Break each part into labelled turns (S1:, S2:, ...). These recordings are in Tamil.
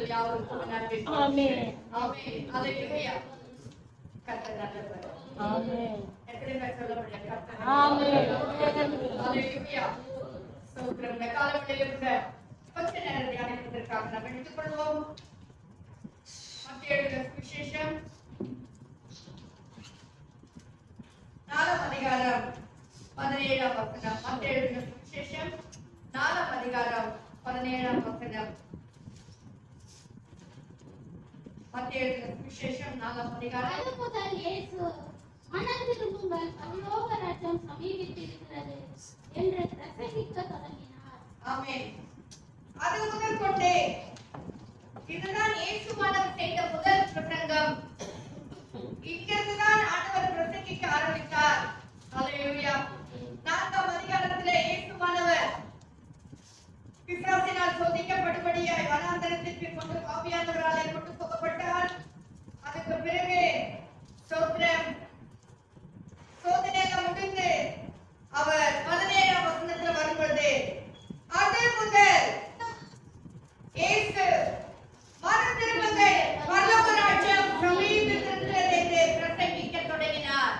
S1: கிருபைகள் யாவருக்கும் நன்றி. ஆமென் ஆமென் ஹalleluya. கர்த்தர் நல்லவர். ஆமென். எத்தனை பேர் சொல்ல முடியும் கர்த்தர்? ஆமென் ஹalleluya. ஸ்தோத்திரம். இந்த காலவெளியில கொஞ்ச நேரம் தியானிப்பதற்காக நாம் எடுத்துக்கொள்வோம். மத்தேயு சுவிசேஷம் 4 அதிகாரம் 17 வசனம். மத்தேயு சுவிசேஷம் 4 அதிகாரம் 17 வசனம். மத்தேயு சுவிசேஷம் 4 அதிகாரம்.
S2: அது முதல் இயேசு மனம் திரும்புங்கள், பரலோக ராஜ்யம் சமீபித்திருக்கிறது என்று பிரசங்கிக்க தொடங்கினார்.
S1: ஆமென். அது முதல் கொண்டே இதுதான் இயேசுவானவர் செய்த முதல் பிரசங்கம். இங்கிருந்துதான் ஆண்டவர் பிரசங்கிக்க ஆரம்பித்தார். ஹalleluya. 4ஆம் அதிகாரத்திலே இயேசுவானவர் பிசாசினால் சோதிக்கப்படும்படியாய் வனாந்தரத்திற்கு கொண்டு ஆவியானவராலே கொண்டு போகப்பட்டார். அதுக்கு பிறகு ஸ்தோத்திரம் சோதனையெல்லாம் முடிந்து அவர் 17ஆம் வசனத்தில் வரும்பொழுது அது முதல் இயேசு மனம் திரும்புங்கள், பரலோக ராஜ்யம் சமீபித்திருக்கிறது என்று பிரசங்கிக்க தொடங்கினார்.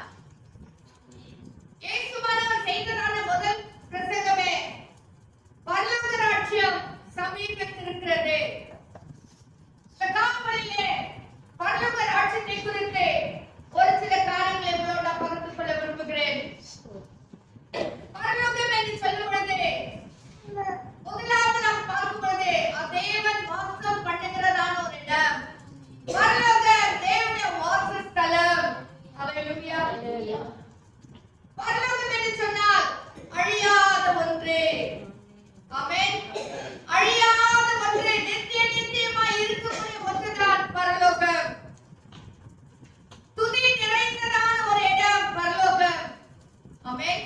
S1: இயேசுவானவர் செய்ததான முதல் பிரசங்கமே பரலோக ராஜ்யம் சமீபித்திருக்கிறது. காலையிலே பரலோக ராஜ்யத்தை குறித்து ஒரு சில காரியங்களை உங்களோட பகிர்ந்து கொள்ள விரும்புகிறேன். பரலோகம் என்று சொல்லும் பொழுது முதலாவது நாம் பார்க்கும் பொழுது தேவன் வாசம் பண்ணுகிறதான ஒரு இடம். பரலோகம் தேவனுடைய வாசஸ்தலம். ஹalleluya. பரலோகம் என்று சொன்னால் அழியாத ஒன்று. ஆமென். அழியாத ஒன்று, நித்தியமாய் இருக்கக்கூடிய ஒன்றுதான் பரலோகம். துதி நிறைந்ததான ஒரு இடம் பரலோகம். ஆமென்.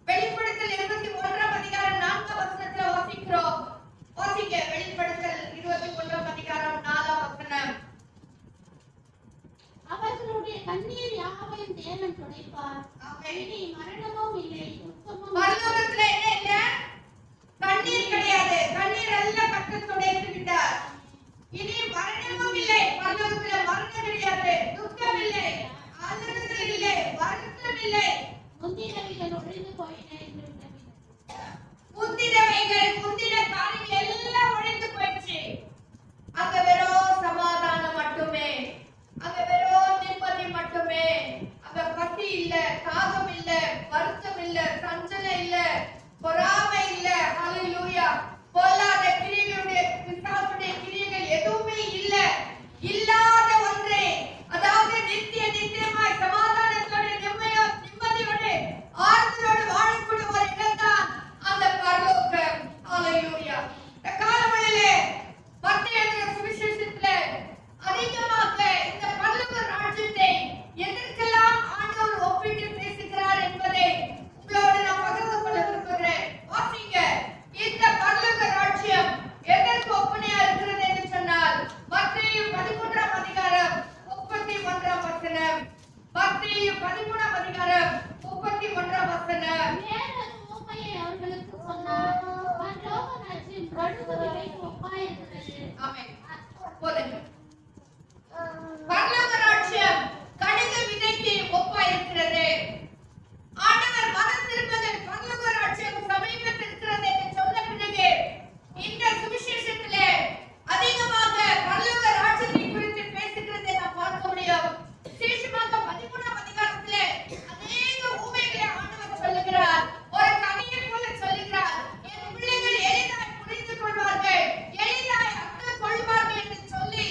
S1: வெளிப்படுத்தல் 21ஆம் அதிகாரம் 4ஆம் வசனத்துல வாசிக்கிறோம். வாசிங்க. வெளிப்படுத்தல் 21ஆம் அதிகாரம் 4ஆம் வசனம்.
S2: அவர்களுடைய கண்ணீர் யாவையும் தேவன் துடைப்பார். இனி மரணமும் இல்லை, துக்கமும்
S1: பரலோகத்துல என்ன இல்ல? கண்ணீர் கிடையாது. கண்ணீர் எல்லாம் கர்த்தர் துடைத்து விட்டார். இனி மரணமும் இல்லை. பரலோகத்துல மரணம் கிடையாது, துக்கம் இல்லை, அழுகுதல் இல்லை, வருத்தம் இல்லை.
S2: முந்தினவைகள் ஒழிந்து போயின என்று
S1: முந்தின காரியங்கள் எல்லாம் ஒழிந்து போயிடுச்சு. அங்க வெறும் சமாதானம் மட்டுமே, அங்க வெறும் நிம்மதி மட்டுமே. அங்க பசி இல்ல, தாகம் இல்ல, வருத்தம் இல்ல, சஞ்சலம் இல்ல, பொறாமை இல்ல. ஹalleluya. பொல்லாத கிரியைகளுடைய பிசாசுடைய கிரியைகள் எதுவுமே இல்ல. இல்லாத ஒன்று, அதாவது நித்தியமாய் சமாதானத்தோட நிம்மதியோட ஆறுதலோடு வாழக்கூடிய ஒரு இடம்தான் அந்த பரலோகம். ஹalleluya. இந்த காலவெளியிலே மத்தேயு சுவிசேஷத்திலே அதிகமாக இந்த பரலோக ராஜ்யத்தை எதற்கெல்லாம் ஆண்டவர் ஒப்பிட்டு பேசுகிறார் என்பதை உங்களோடு நான் பகிர்ந்து கொள்ள விரும்புகிறேன். வாசிங்க. இந்த பரலோக ராஜ்யம் எதற்கு ஒப்பனையா இருக்கிறது என்று சொன்னால் மத்தேயு 13ஆம் அதிகாரம் 31ஆம் வசனம். மத்தேயு 13ஆம் அதிகாரம் 31ஆம் வசனம்.
S2: வேறொரு உவமையை அவர்களுக்கு சொன்னார். பரலோக ராஜ்யம் கடுகு விதைக்கு ஒப்பாயிருக்கிறது.
S1: ஆமென். போதுங்க. பரலோக ராஜ்யம் கடுகு விதைக்கு ஒப்பாயிருக்கிறது. ஆண்டவர் மனம் திரும்புங்கள், பரலோக ராஜ்யம் சமீபத்தில் இருக்கிறது என்று சொன்ன பிறகு இந்த சுவிசேஷத்திலே அதிகமாக பரலோக ராஜ்யத்தை குறித்து பேசுகிறதை நாம் பார்க்க முடியும். விசேஷமாக 13ஆம் அதிகாரத்திலே அநேக உவமைகளை ஆண்டவர் சொல்லுகிறார். ஒரு கதையை போல சொல்லுகிறார். என் பிள்ளைகள் எளிதாய் புரிந்து கொள்வார்கள், எளிதாய் அர்த்தம் கொள்வார்கள் என்று சொல்லி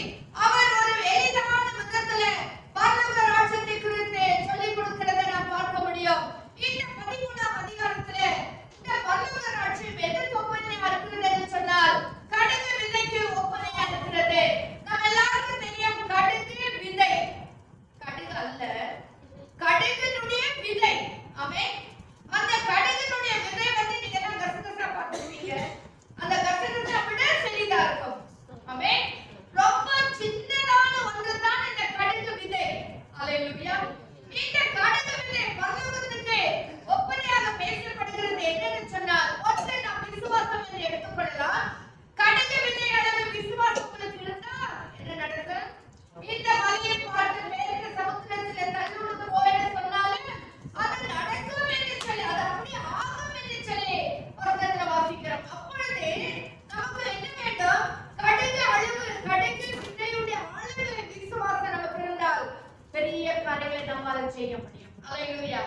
S1: செய்ய முடியும். அல்லேலூயா.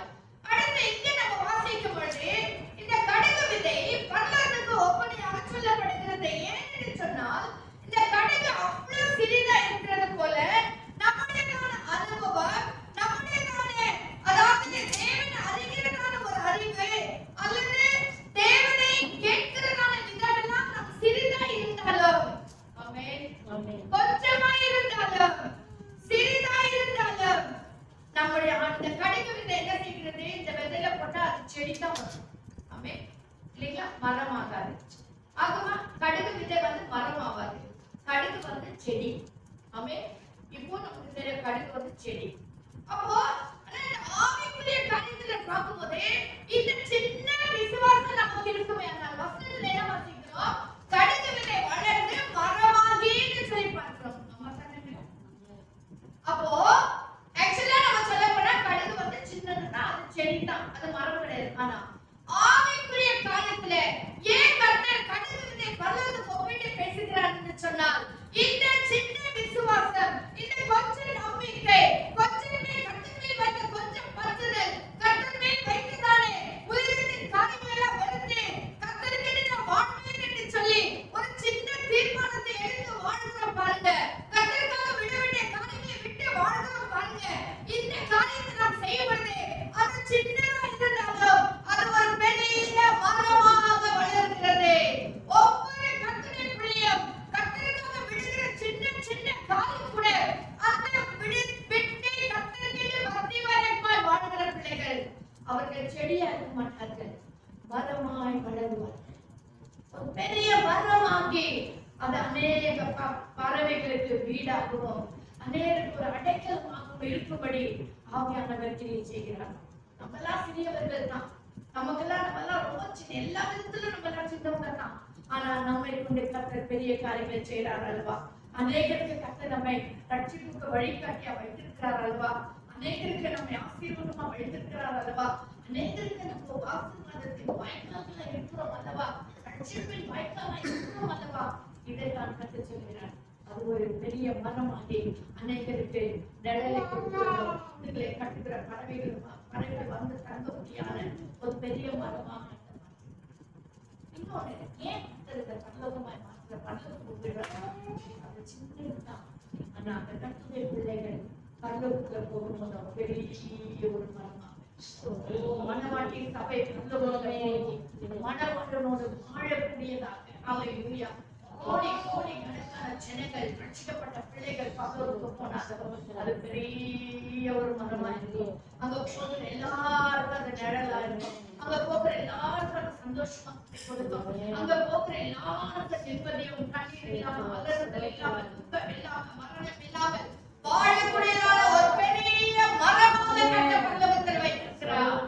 S1: அடுத்து இங்க நம்ம வாசிக்கும் பொழுது இந்த கடுகு விதை பரலோகத்துக்கு ஒப்பனையாக சொல்லப்படுகிறது. ஏன்னு சொன்னால் இந்த கடுகு அவ்வளவு சிறிதா இருக்கிறது போல நம்முடையதான அனுபவம், நம்முடையதான அதாவது தேவனை அறிகிறதான ஒரு அறிவு அல்லது தேவனை கேட்கிறதான விதமெல்லாம் நம் சிறிதா இருந்தாலும், ஆமென், கொஞ்சமா இருந்தாலும் சிறிதா இருந்தாலும் நம்முடைய அந்த கடுகு விதை என்ன செய்கிறது? இந்த விதையில போட்டா அது செடி தான் வரும். ஆமென், இல்லைங்களா? மரம் ஆகாது. ஆகமா கடுகு விதை வந்து மரம் ஆகாது, கடுகு வந்து செடி. ஆமென். இப்போ நமக்கு தெரிய கடுகு வந்து செடி. அப்போ ஆவிக்குரிய காரியத்துல பார்க்கும்போது இந்த சின்ன விசுவாசம் நமக்கு இருக்குமே. ஆனால் வசனத்துல என்ன வாசிக்கிறோம்? கடுகு விதை வளர்ந்து மரமாகின்னு சொல்லி பார்க்கிறோம். நம்ம சொன்னது. அப்போ ஆக்சுவலா நம்ம சொல்ல போனா கடுகு வந்து சின்னதுன்னா அது செடி தான், அது மரம் கிடையாது. ஆனா ஆவிக்குரிய காரியத்துல ஏன் கர்த்தர் கடுகு விதை பரலோகத்துக்கு ஒப்பிட்டு பேசுகிறார்னு சொன்னால் இந்த சின்ன விசுவாசம், இந்த கொஞ்சம் நம்பிக்கை, கொஞ்சமே கர்த்தர் மேல் வைத்த கொஞ்சம் பற்றுதல், கர்த்தர் மேல் வைத்ததானே உலகத்தின் காரியங்களை வெறுத்து கர்த்தருக்கு நான் வாழ்வேன் என்று சொல்லி ஒரு சின்ன தீர்மானத்தை எடுத்து வாழ்கிறோம் பாருங்க. கர்த்தருக்காக விட வேண்டிய காரியங்களை விட்டு வாழ்கிறோம் பாருங்க. இந்த காரியத்தை நாம் செய்யப்படுது அது சின்னதா இருந்தாலும் அது ஒரு பெரிய மரமாக வளர்கிறது. ஒவ்வொரு கர்த்தருடைய பிள்ளையும் கர்த்தருக்காக விடுகிற சின்ன சின்ன காரியம் கூட அந்த விட்டு கர்த்தருக்கு பக்தி வரைக்கும் வாழ்கிற பிள்ளைகள் அவர்கள் செடியா இருக்க மாட்டார்கள், மரமாய் வளருவார்கள். ஒரு பெரிய மரமாகி அது அநேக பறவைகளுக்கு வீடாகவும் அநேகருக்கு ஒரு அடைக்கலமாகவும் இருக்கும்படி ஆவியானவர் கிரியை செய்கிறார். நம்மெல்லாம் சிறியவர்கள் தான், நம்மெல்லாம் ரொம்ப சின்ன, எல்லா விதத்திலும் நம்மெல்லாம் சின்னவங்க தான். ஆனா நம்மை கொண்டு கர்த்தர் பெரிய காரியங்களை செய்கிறார் அல்லவா? அநேகருக்கு கர்த்தர் நம்மை ரட்சிப்புக்கு வழிகாட்டியா வைத்திருக்கிறார் அல்லவா? அநேகருக்கு நம்மை ஆசீர்வாதமா வைத்திருக்கிறார் அல்லவா? அநேகருக்கு நம்ம ஆசீர்வாதத்தின் வாய்க்கால இருக்கிறோம் அல்லவா? ரட்சிப்பின் வாய்க்கால இருக்கிறோம் அல்லவா? இதைத்தான் கர்த்தர் சொல்கிறார். அது ஒரு பெரிய மரமாகி அநேகருக்கு நிழலை கொடுக்கிறோம். இதுகளை கட்டுகிற பறவைகள் வந்து தங்க முடியாத ஒரு பெரிய மரமாக. இன்னொன்று ஏன் பரலோகமாய் மாற்ற பரலோகம் அது சின்னதுதான். ஆனா அந்த கட்டுரை பிள்ளைகள் பரலோகத்துல போகும்போது பெரிய ஒரு மரமாக மனவாட்டி சபை மனவாட்டனோடு வாழக்கூடியதாக. அல்லேலூயா. கோடி கோடி கணக்கான ஜனங்கள் ரட்சிக்கப்பட்ட பிள்ளைகள் பரலோகத்துக்கு போனாங்க. அது பெரிய ஒரு மரமா இருக்கும். அங்க போகிற எல்லாருக்கும் அது நிழலா இருக்கும். அங்க போகிற எல்லாருக்கும் அது சந்தோஷமா கொடுக்கும். அங்க போகிற எல்லாருக்கும் நிம்மதியும் கண்ணீர் இல்லாம வளர்தல் இல்லாம துக்கம் இல்லாம மரணம் இல்லாம வாழக்கூடியதான ஒரு பெரிய மரமாக கட்ட பரலோகத்தில் வைத்திருக்கிறார்.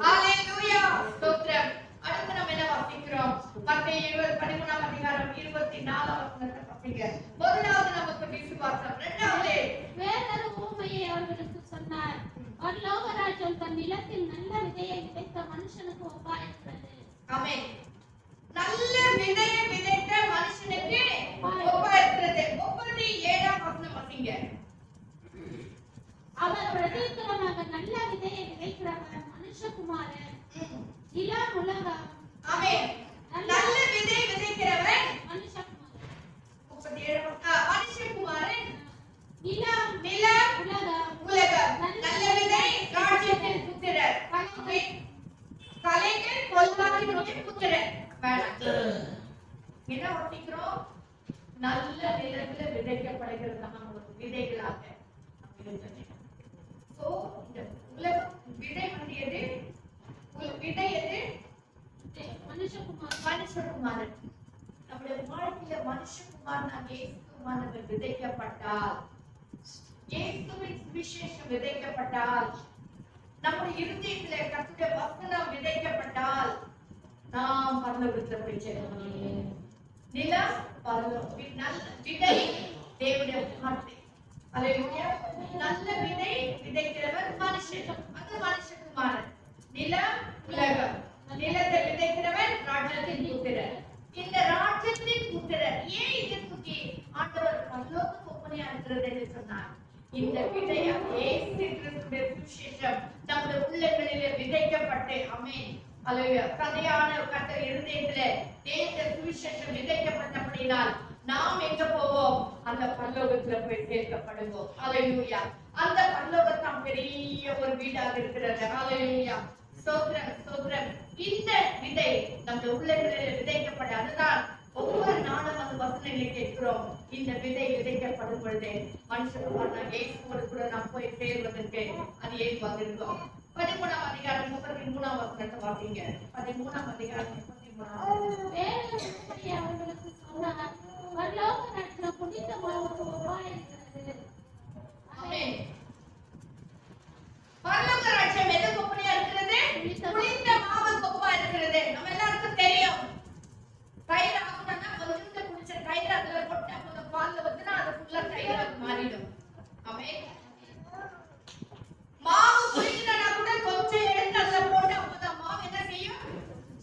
S1: ஹalleluya. ஸ்தோத்திரம். அடுத்து நம்ம என்ன வாசிக்கிறோம்? மத்தேயு 13ஆம் அதிகாரம் 24ஆம் வசனத்தை வாசிங்க. முதலாவது நமக்கு விசுவாசம், இரண்டாவது
S2: வேறொரு உவமையை அவர்களுக்கு சொன்னார். பரலோக ராஜ்யம் தன் நிலத்தில் நல்ல விதையை விதைத்த மனுஷனுக்கு ஒப்பாயிருக்கிறது.
S1: ஆமென். நல்ல விதையை விதைத்த மனுஷனுக்கு ஒப்பாயிருக்கிறது. 37ஆம் வசனம் வாசிங்க.
S2: அவர் பிரதித்திரமாக நல்ல விதையை விதைக்கிறவர் மனுஷகுமாரன். இளம் உலகம்.
S1: ஆமென். நல்ல விதை விதைக்கிறவன்
S2: மனுஷகுமாரன்.
S1: 37 மனுஷகுமாரன்.
S2: இளம்
S1: உலகம். நல்ல விதை ராஜ்யத்தின் புத்திரர். கலைகள் பொல்லாங்கினுடைய புத்திரர். என்ன வாசிக்கிறோம்? நல்ல நிலத்துல விதைக்கப்படுகிறதான ஒரு விதைகளாக. சோ இந்த உலகம் விதை வந்து எது? விதை எது? மனுஷகுமாரன். நம்முடைய வாழ்க்கையில மனுஷகுமாரனாக இயேசுகுமாரன் விதைக்கப்பட்டால், இயேசுவின் சுவிசேஷம் விதைக்கப்பட்டால், நம்முடைய இருதயத்திலே கர்த்தருடைய வசனம் விதைக்கப்பட்டால் நாம் பரலோகத்தில் போய் சேர முடியும். நிலம் பரலோகம். நல்ல விதை தேவனுடைய வார்த்தை. அல்லேலூயா. நல்ல விதை விதைக்கிறவர் மனுஷன், அது மனுஷகுமாரன். நிலம் உலகம். நிலத்தை விதைக்கிறவர் ராஜ்யத்தின் புத்திரர். இந்த ராஜ்யத்தின் புத்திரர் ஏன் இதை தூக்கி ஆண்டவர் பரலோகத்துக்கு ஒப்பனையா இருக்கிறது என்று சொன்னார்? இந்த விதையா இயேசு கிறிஸ்துவின் சுவிசேஷம் நம்முடைய உள்ளங்களிலே விதைக்கப்பட்டு ஆமென் அல்லேலூயா சதையான கர்த்தர் இருதயத்திலே தேவ சுவிசேஷம் விதைக்கப்பட்டபடியால் நாம் எங்க போவோம்? அந்த பரலோகத்துல போய் சேர்க்கப்படுவோம். அல்லேலூயா. அந்த பரலோகம் பெரிய ஒரு வீடாக இருக்கிறது. அல்லேலூயா. ஸ்தோத்திரம் ஸ்தோத்திரம். இந்த விதை நம்முடைய உள்ளங்களிலே விதைக்கப்பட அதுதான் ஒவ்வொரு நாளும் அந்த வசனங்களை கேட்கிறோம். இந்த விதை விதைக்கப்படும் பொழுது மனுஷன் இயேசுவோடு கூட நாம் போய் சேர்வதற்கு அது ஏதுவாக இருக்கும். 13ஆம் அதிகாரம் 33ஆம் வசனத்தை வாசிங்க. 13ஆம் அதிகாரம் 33ஆம்.
S2: வேறொரு அவர்களுக்கு சொன்னார், பரலோக ராஜ்யம் புனிதமானது ஒப்பாயிருக்கிறது.
S1: ஆமென். பரலோக ராஜ்யம் எதுக்கு ஒப்பனையா இருக்கிறது? புனிதமானது ஒப்பா இருக்கிறது. நம்ம எல்லாருக்கும் தெரியும். தயிர் ஆகுனா கொஞ்சம் குடிச்ச தயிர் அதுல போட்டு அந்த பால்ல ஊத்தினா அது ஃபுல்லா தயிரா மாறிடும். ஆமென். மாவு புளிக்கலனா கூட கொஞ்சம் எடுத்து அதுல போட்டு அப்பதான் மாவு என்ன செய்யும்?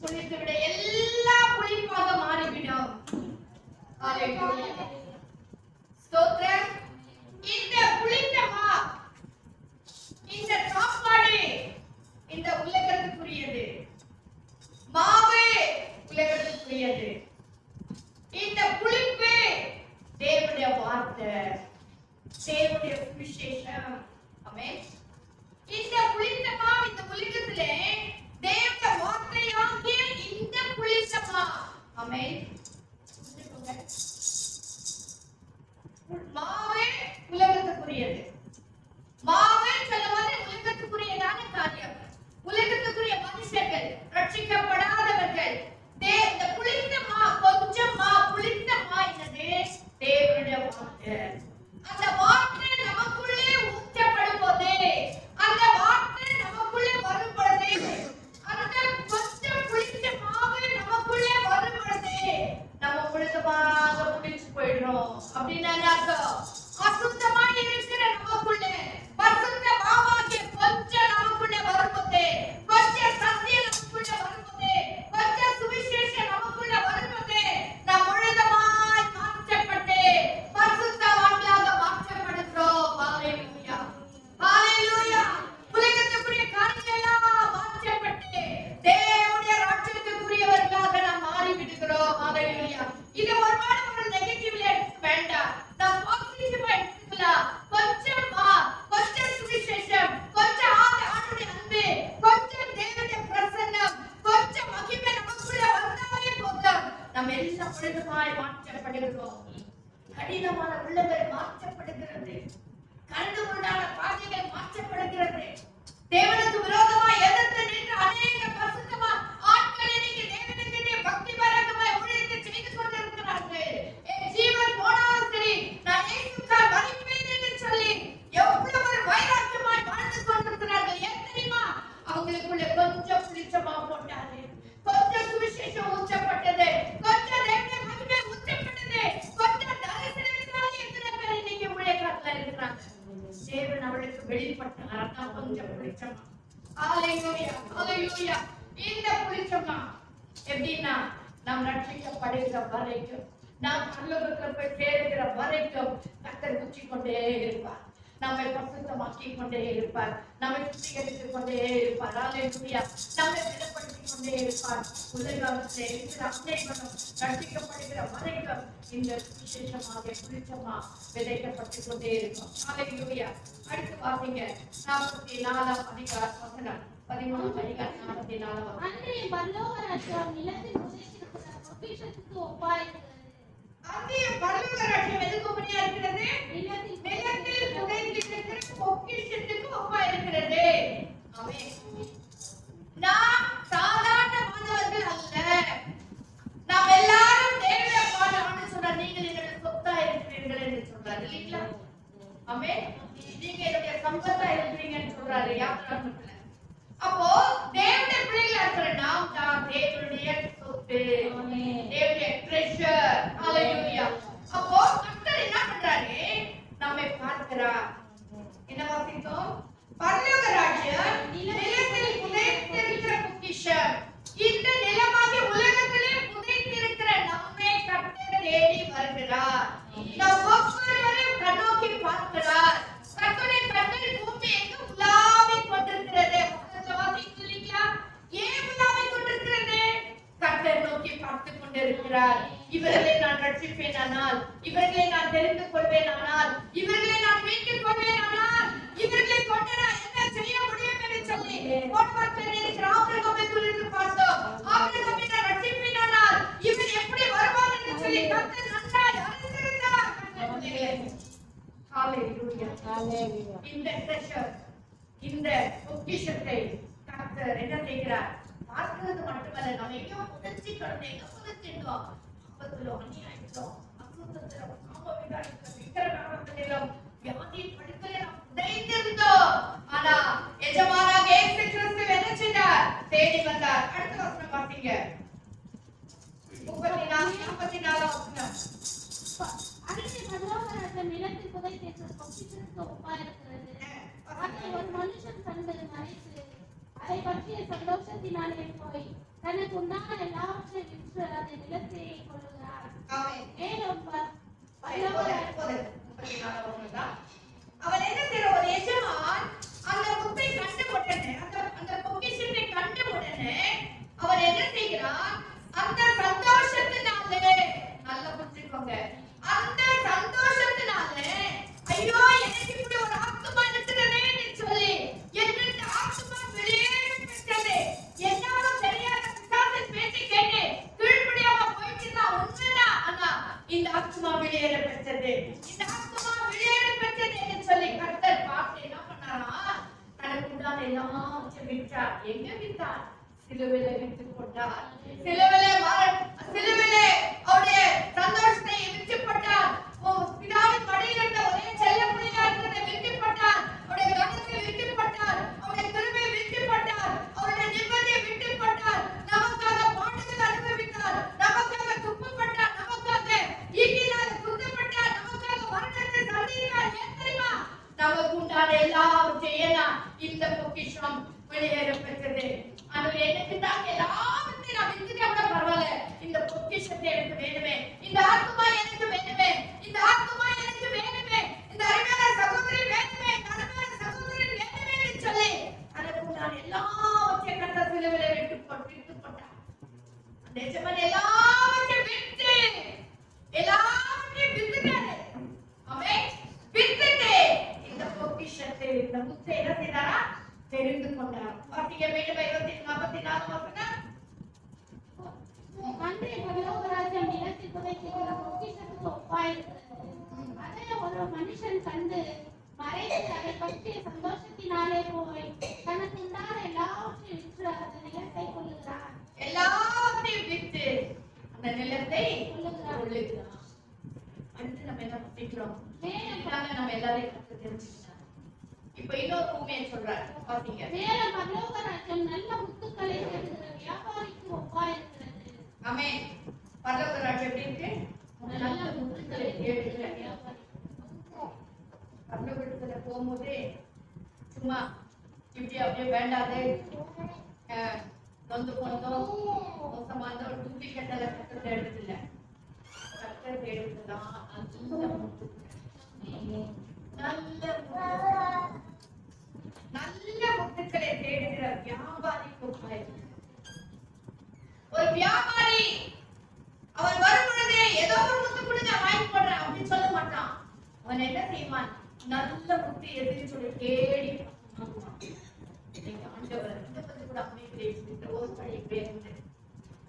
S1: புளித்து விட எல்லா புளிப்பாக மாறிவிடும். ஹalleluya. ஸ்தோத்திரம். இந்த புளித்த மாவு இந்த சாப்பாடு இந்த உலகத்துக்குரியது. மாவு உலகத்துக்குரியது. இந்த புளிப்பு தேவனுடைய வார்த்தை, தேவனுடைய விசேஷம். ஆமென். இந்த புளித்த மாவு இந்த உலகத்திலே தேவனுடைய வார்த்தையாகிய இந்த புளித்த மாவு. ஆமென். மாவு உலகத்துக்குரியது. மாவு சொல்லுவது உலகத்துக்குரியதான காரியம். உலகத்துக்குரிய மனுஷர்கள் ரட்சிக்கப்படாதவர்கள் இந்த புளித்த மா கொஞ்சம் மா புளித்த மா என்னது? தேவனுடைய வார்த்தை. அந்த வார்த்தை நமக்குள்ளே ஊற்றப்படும் போது அந்த வார்த்தை நமக்குள்ளே வரும் பொழுது அந்த கொஞ்சம் புளித்த மாவு நமக்குள்ளே வரும் பொழுது நம்ம முழுக்கமாக புளிச்சு போயிடுறோம். அப்படின்னா அர்த்தம் அசுத்தமாக இருக்கிற நமக்குள்ளே பரிசுத்த மாவாகிய கொஞ்சம் நமக்குள்ளே வரும்போது கொஞ்சம் சத்தியம் நமக்குள்ளே வரும்போது கொஞ்சம் சுவிசேஷம் நமக்குள்ளே வரும்போது நாம் முழுதமாய் மாற்றப்பட்டு பரிசுத்தவான்களாக மாற்றப்படுகிறோம். ஹalleluya. ஹalleluya. உலகத்துக்குரிய காரியங்கள் எல்லாம் மாற்றப்பட்டு தேவனுடைய ராஜ்யத்துக்குரியவர்களாக நாம் மாறி விடுகிறோம். ஹalleluya. இது ஒருபாடு ஒரு நெகட்டிவ்ல வேண்டாம். நாம் பாசிட்டிவா எடுத்துக்கலாம். கொஞ்சம் சுவிசேஷம், கொஞ்சம் ஆண்டுடைய அன்பு, கொஞ்சம் தேவனுடைய பிரசன்னம், கொஞ்சம் மகிமை நமக்குள்ள வந்தாலே போதும் நம்ம எல்லாம் முழுதுமாய் மாற்றப்படுகிறோம். கடினமான உள்ளங்கள் மாற்றப்படுகிறது. கரண்டு முரடான பாதைகள் மாற்றப்படுகிறது. தேவனுக்கு விரோதமாய் எதிர்த்து நின்ற அநேக பரிசுத்தமா ஆட்கள் இன்னைக்கு தேவனுக்கு பக்தி பரகமாய் ஊழியத்தை செய்து கொண்டிருக்கிறார்கள். என் ஜீவன் போனாலும் சரி நான் இயேசுக்காக மரிப்பேன் என்று சொல்லி எவ்வளவு ஒரு வைராக்கியமாய் வாழ்ந்து கொண்டிருக்கிறார்கள். ஏன் தெரியுமா? அவங்களுக்குள்ள கொஞ்சம் புளிச்சமா போட்டாரு, கொஞ்சம் சுவிசேஷம் ஊற்றப்பட்டது, கொஞ்சம் தேவனுடைய மகிமை ஊற்றப்பட்டது, கொஞ்சம் தரிசனத்தினாலே எத்தனை பேர் இன்னைக்கு ஊழியக்காரர்களா இருக்கிறாங்க. தேவன் அவளுக்கு வெளிப்பட்டார். அதான் கொஞ்சம் புளிச்சமா. ஹalleluya. ஹalleluya. இந்த புளிச்சமா எப்படின்னா நாம் ரட்சிக்கப்படுகிற வரைக்கும், நாம் பரலோகத்துல போய் சேருகிற வரைக்கும் கர்த்தர் குச்சிக் கொண்டே இருப்பார். நம்மை பரிசுத்தமாக்கி கொண்டே இருப்பார். நம்மை சுத்திகரித்துக் கொண்டே இருப்பார். ஹalleluya. நம்மை திடப்படுத்திக் கொண்டே இருப்பார். உலகத்திலே இருக்கிற அனைவரும் ரட்சிக்கப்படுகிற வரைக்கும் இந்த விசேஷமாக புளிச்சமா விதைக்கப்பட்டுக் கொண்டே இருக்கும். ஹalleluya. அடுத்து வாசிங்க 44ஆம் அதிகாரம் வசனம் 13ஆம் அதிகாரம் 44ஆம் வசனம்.
S2: அன்றைய பரலோக ராஜ்யம் நிலத்தில் புதைத்திருக்கிற பொக்கிஷத்துக்கு ஒப்பாயிருக்கிறது.
S1: அன்றைய பரலோக ராஜ்யம் எதுக்கு ஒப்பனையா இருக்கிறது?
S2: நிலத்தில்
S1: புதைத்திருக்கிற பொக்கிஷத்துக்கு ஒப்பா இருக்கிறது. ஆமென். நாம் சாதாரணமானவர்கள் அல்ல. நாம் எல்லாரும் தேவனுடைய பாடலான்னு சொல்றார். நீங்கள் என்னுடைய சொத்தா இருக்கிறீர்கள் என்று சொல்றாரு இல்லைங்களா? ஆமென். நீங்க என்னுடைய சம்பத்தா இருக்கிறீங்கன்னு சொல்றாரு யாத்திராகமத்துல. அப்போ தேவனுடைய பிள்ளைகளா இருக்கிற நாம் தான் தேவனுடைய சொத்து, தேவனுடைய ட்ரெஷர். ஹalleluya. அப்போ கர்த்தர் என்ன பண்றாரு? நம்மை பார்க்கிறார். என்ன வாசித்தோம்? பரலோக ராஜ்யம் நிலத்தில் புதைத்திருக்கிற பொக்கிஷம். இந்த நிலமாகிய உலகத்திலே புதைத்திருக்கிற நம்மை கர்த்தர் தேடி வருகிறார். நாம் ஒவ்வொருவரையும் கண்ணோக்கி பார்க்கிறார். சொல்கிறார், இவர்களை நான் ரட்சிப்பேனானால், இவர்களை நான் தெரிந்து கொள்வேனானால், இவர்களை நான் மீட்டுக் கொள்வேனானால், இவர்களை கொண்டு நான் என்ன செய்ய முடியும் என்று சொல்லி போட்பாட்டில் இருக்கிற ஆபிரகாமை குறித்து பார்த்தோம். ஆபிரகாமை நான் ரட்சிப்பேனானால் இவன் எப்படி வருவான் என்று சொல்லி கர்த்தர் நன்றாய் அறிந்திருந்தார். ஹalleluya, ஹalleluya. இந்த treasure, இந்த பொக்கிஷத்தை கர்த்தர் என்ன செய்கிறார்? பார்க்கிறது மட்டுமல்ல, நம்ம எங்கேயோ புதைச்சி கிடந்து எங்க புதைச்சிட்டோம், ஆபத்திலோ அநியாயத்திலோ அசுத்தத்திலோ பாவவிகாரத்திலோ விக்கிரகத்திலோ வியாதியின் படுக்கையில நாம் புதைந்திருந்தோம். ஆனா எஜமானாக இயேசு கிறிஸ்து என்ன செய்தார்? தேடி வந்தார். அடுத்த வசனம் பார்த்தீங்க, 34 வசனம்.
S2: அங்கே மனோகராஜன் நிலத்தில் புதைத்திருக்கிற பொக்கிஷத்துக்கு ஒப்பாயிருக்கிறது. அதை ஒரு மனுஷன் கண்டு மறைத்து அதை பற்றிய சந்தோஷத்தினாலே போய் தனக்கு உண்டான எல்லாவற்றையும் விற்று அதை நிலத்தை கொள்ளுகிறார். மேலும்
S1: அவர் என்ன செய்யற, ஒரு எஜமான் அந்த முத்தை கண்ட உடனே, அந்த பொக்கிஷத்தை கண்ட உடனே அவர் என்ன செய்கிறார்? அந்த சந்தோஷத்தினாலே, நல்லா புரிஞ்சுக்கோங்க, அந்த சந்தோஷத்தினாலே, ஐயோ எனக்கு இப்படி ஒரு ஆத்மா இருக்கிறதே என்று சொல்லி, என்னுடைய ஆத்மா வெளியேற பெற்றது, என்னாலும் தெரியாத பிசாசின் பேச்சை கேட்டு கீழ்ப்படியாம போயிட்டுனா உண்மைதான், ஆனா இந்த ஆத்மா வெளியேற பெற்றது, இந்த ஆத்மா வெளியேற பெற்றது என்று சொல்லி கர்த்தர் பார்த்து என்ன பண்ணாரா? தனக்கு உண்டான எல்லாவற்றையும் விற்றார். எங்க விற்றார்? சிலுவையில விற்று கொண்டார். சிலுவையிலே அவருடைய சந்தோஷத்தை விற்று போட்டார். பிதாவின் மடியில் இருந்த ஒரே செல்ல பிள்ளையா இருக்கிறதை விற்று போட்டார். அவருடைய கனத்தை விற்று போட்டார். அவருடைய பெருமையை விற்று போட்டார். அவருடைய நிம்மதியை விற்று போட்டார். நமக்காக பாடுகளை அனுபவித்தார். நமக்காக துக்கப்பட்டார். நமக்காக ஈட்டினால் குத்தப்பட்டார். நமக்காக மரணத்தை சந்தித்தார். ஏன் தெரியுமா? நமக்கு உண்டான எல்லாவற்றையும் இந்த பொக்கிஷம் வெளியேற பெற்றது. ஆண்டவரே, எனக்கு தான் எல்லாவற்றையும் நான் விட்டுட்டா கூட பரவாயில்ல, இந்த பொக்கிஷத்தை எனக்கு வேணுமே, இந்த ஆத்மா எனக்கு வேணுமே, இந்த ஆத்மா எனக்கு வேணுமே, இந்த அருமையான சகோதரி வேணுமே, அருமையான சகோதரி வேணுமே என்று சொல்லி அதற்கு நான் எல்லாவற்றையும் கர்த்தர் சிலுவையிலே விட்டு போட்டார். அந்த எஜமான் எல்லாவற்றையும் விட்டு எல்லாவற்றையும் விட்டுட்டாரு. ஆமென். விட்டுட்டு இந்த பொக்கிஷத்தை, இந்த முத்தை என்ன செய்தாரா? தெரிந்து கொண்டார். வாசிக்க வேண்டும். 44 வசனம்.
S2: அங்கே மனோகராஜன் நிலத்தில் புதைத்திருக்கிற பொக்கிஷத்துக்கு ஒப்பாயிருக்கிறது. அதை ஒரு மனுஷன் கண்டு மறைத்து அதை பற்றிய சந்தோஷத்தினாலே போய் தனக்கு உண்டான எல்லாவற்றையும் விற்று அந்த நிலத்தை கொள்ளுகிறார்.
S1: எல்லாவற்றையும் விற்று அந்த நிலத்தை கொள்ளுகிறார். அடுத்து நம்ம என்ன படிக்கிறோம்? நம்ம எல்லாரையும் கற்று தெரிஞ்சுக்கிட்டோம். இப்ப இன்னொரு உண்மையை சொல்றார். பாத்தீங்க,
S2: வேற மனோகராஜன் நல்ல முத்துக்களை தேடுகிற வியாபாரிக்கு ஒப்பாயிருக்கிறது.
S1: ஆமென். பரலோகராஜ்யம் எப்படி இருக்கு? நல்ல முத்துக்களை தேடுகிற வியாபாரி. பரலோகத்துல போகும்போது சும்மா இப்படி அப்படியே வேண்டாது நொந்து கொண்டோம் மோசமான டூப்ளிகேட்டை கற்று தேடுறது இல்லை. கற்று தேடுறதுதான் நல்ல முத்துக்களை தேடுகிற வியாபாரிக்கு ஒரு வியாபாரி அவன் வரும் பொழுது ஏதோ ஒரு முத்து கொடுங்க வாங்கி போடுறேன் அப்படின்னு சொல்ல மாட்டான். அவன் என்ன செய்வான்? நல்ல முத்து எதுன்னு சொல்லி தேடி ஆண்டவர் இந்த பத்தி கூட அமைப்பிலே ஒரு பழைய பேர்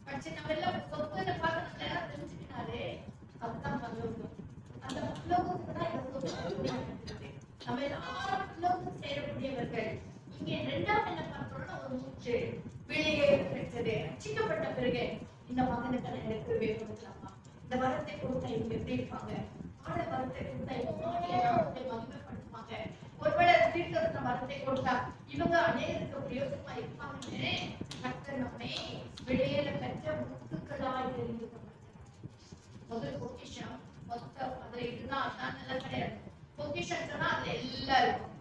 S1: படிச்சு நம்ம எல்லாம் சொத்துன்னு பார்த்து எல்லாம் தெரிஞ்சுக்கினாலே அதுதான் பரலோகம். அந்த பரலோகத்துக்கு தான் நம்ம எல்லாரும் சேரக்கூடியவர்கள். இங்கே இரண்டாவது என்ன பார்க்கிறோம்னா, ஒரு மூச்சு வெளியேற பெற்றது. ரட்சிக்கப்பட்ட பிறகு இந்த மகனுக்கு எனக்கு கொடுக்கலாமா, இந்த வரத்தை கொடுத்தா இவங்க எப்படி இருப்பாங்க, ஆட வரத்தை கொடுத்தா இவங்க மகிமைப்படுத்துவாங்க, ஒருவேளை தீர்க்கதரிசன வரத்தை கொடுத்தா இவங்க அநேகருக்கு பிரயோஜனமா இருப்பாங்கன்னு கர்த்தர் நம்மை வெளியேற பெற்ற முத்துக்களாய் தெரிந்து கொண்டார். முதல் பொக்கிஷம் மொத்தம் அதுல இதுதான் அதான் நல்லா கிடையாது. பொக்கிஷன் சொன்னா அதுல எல்லாம் இருக்கும்.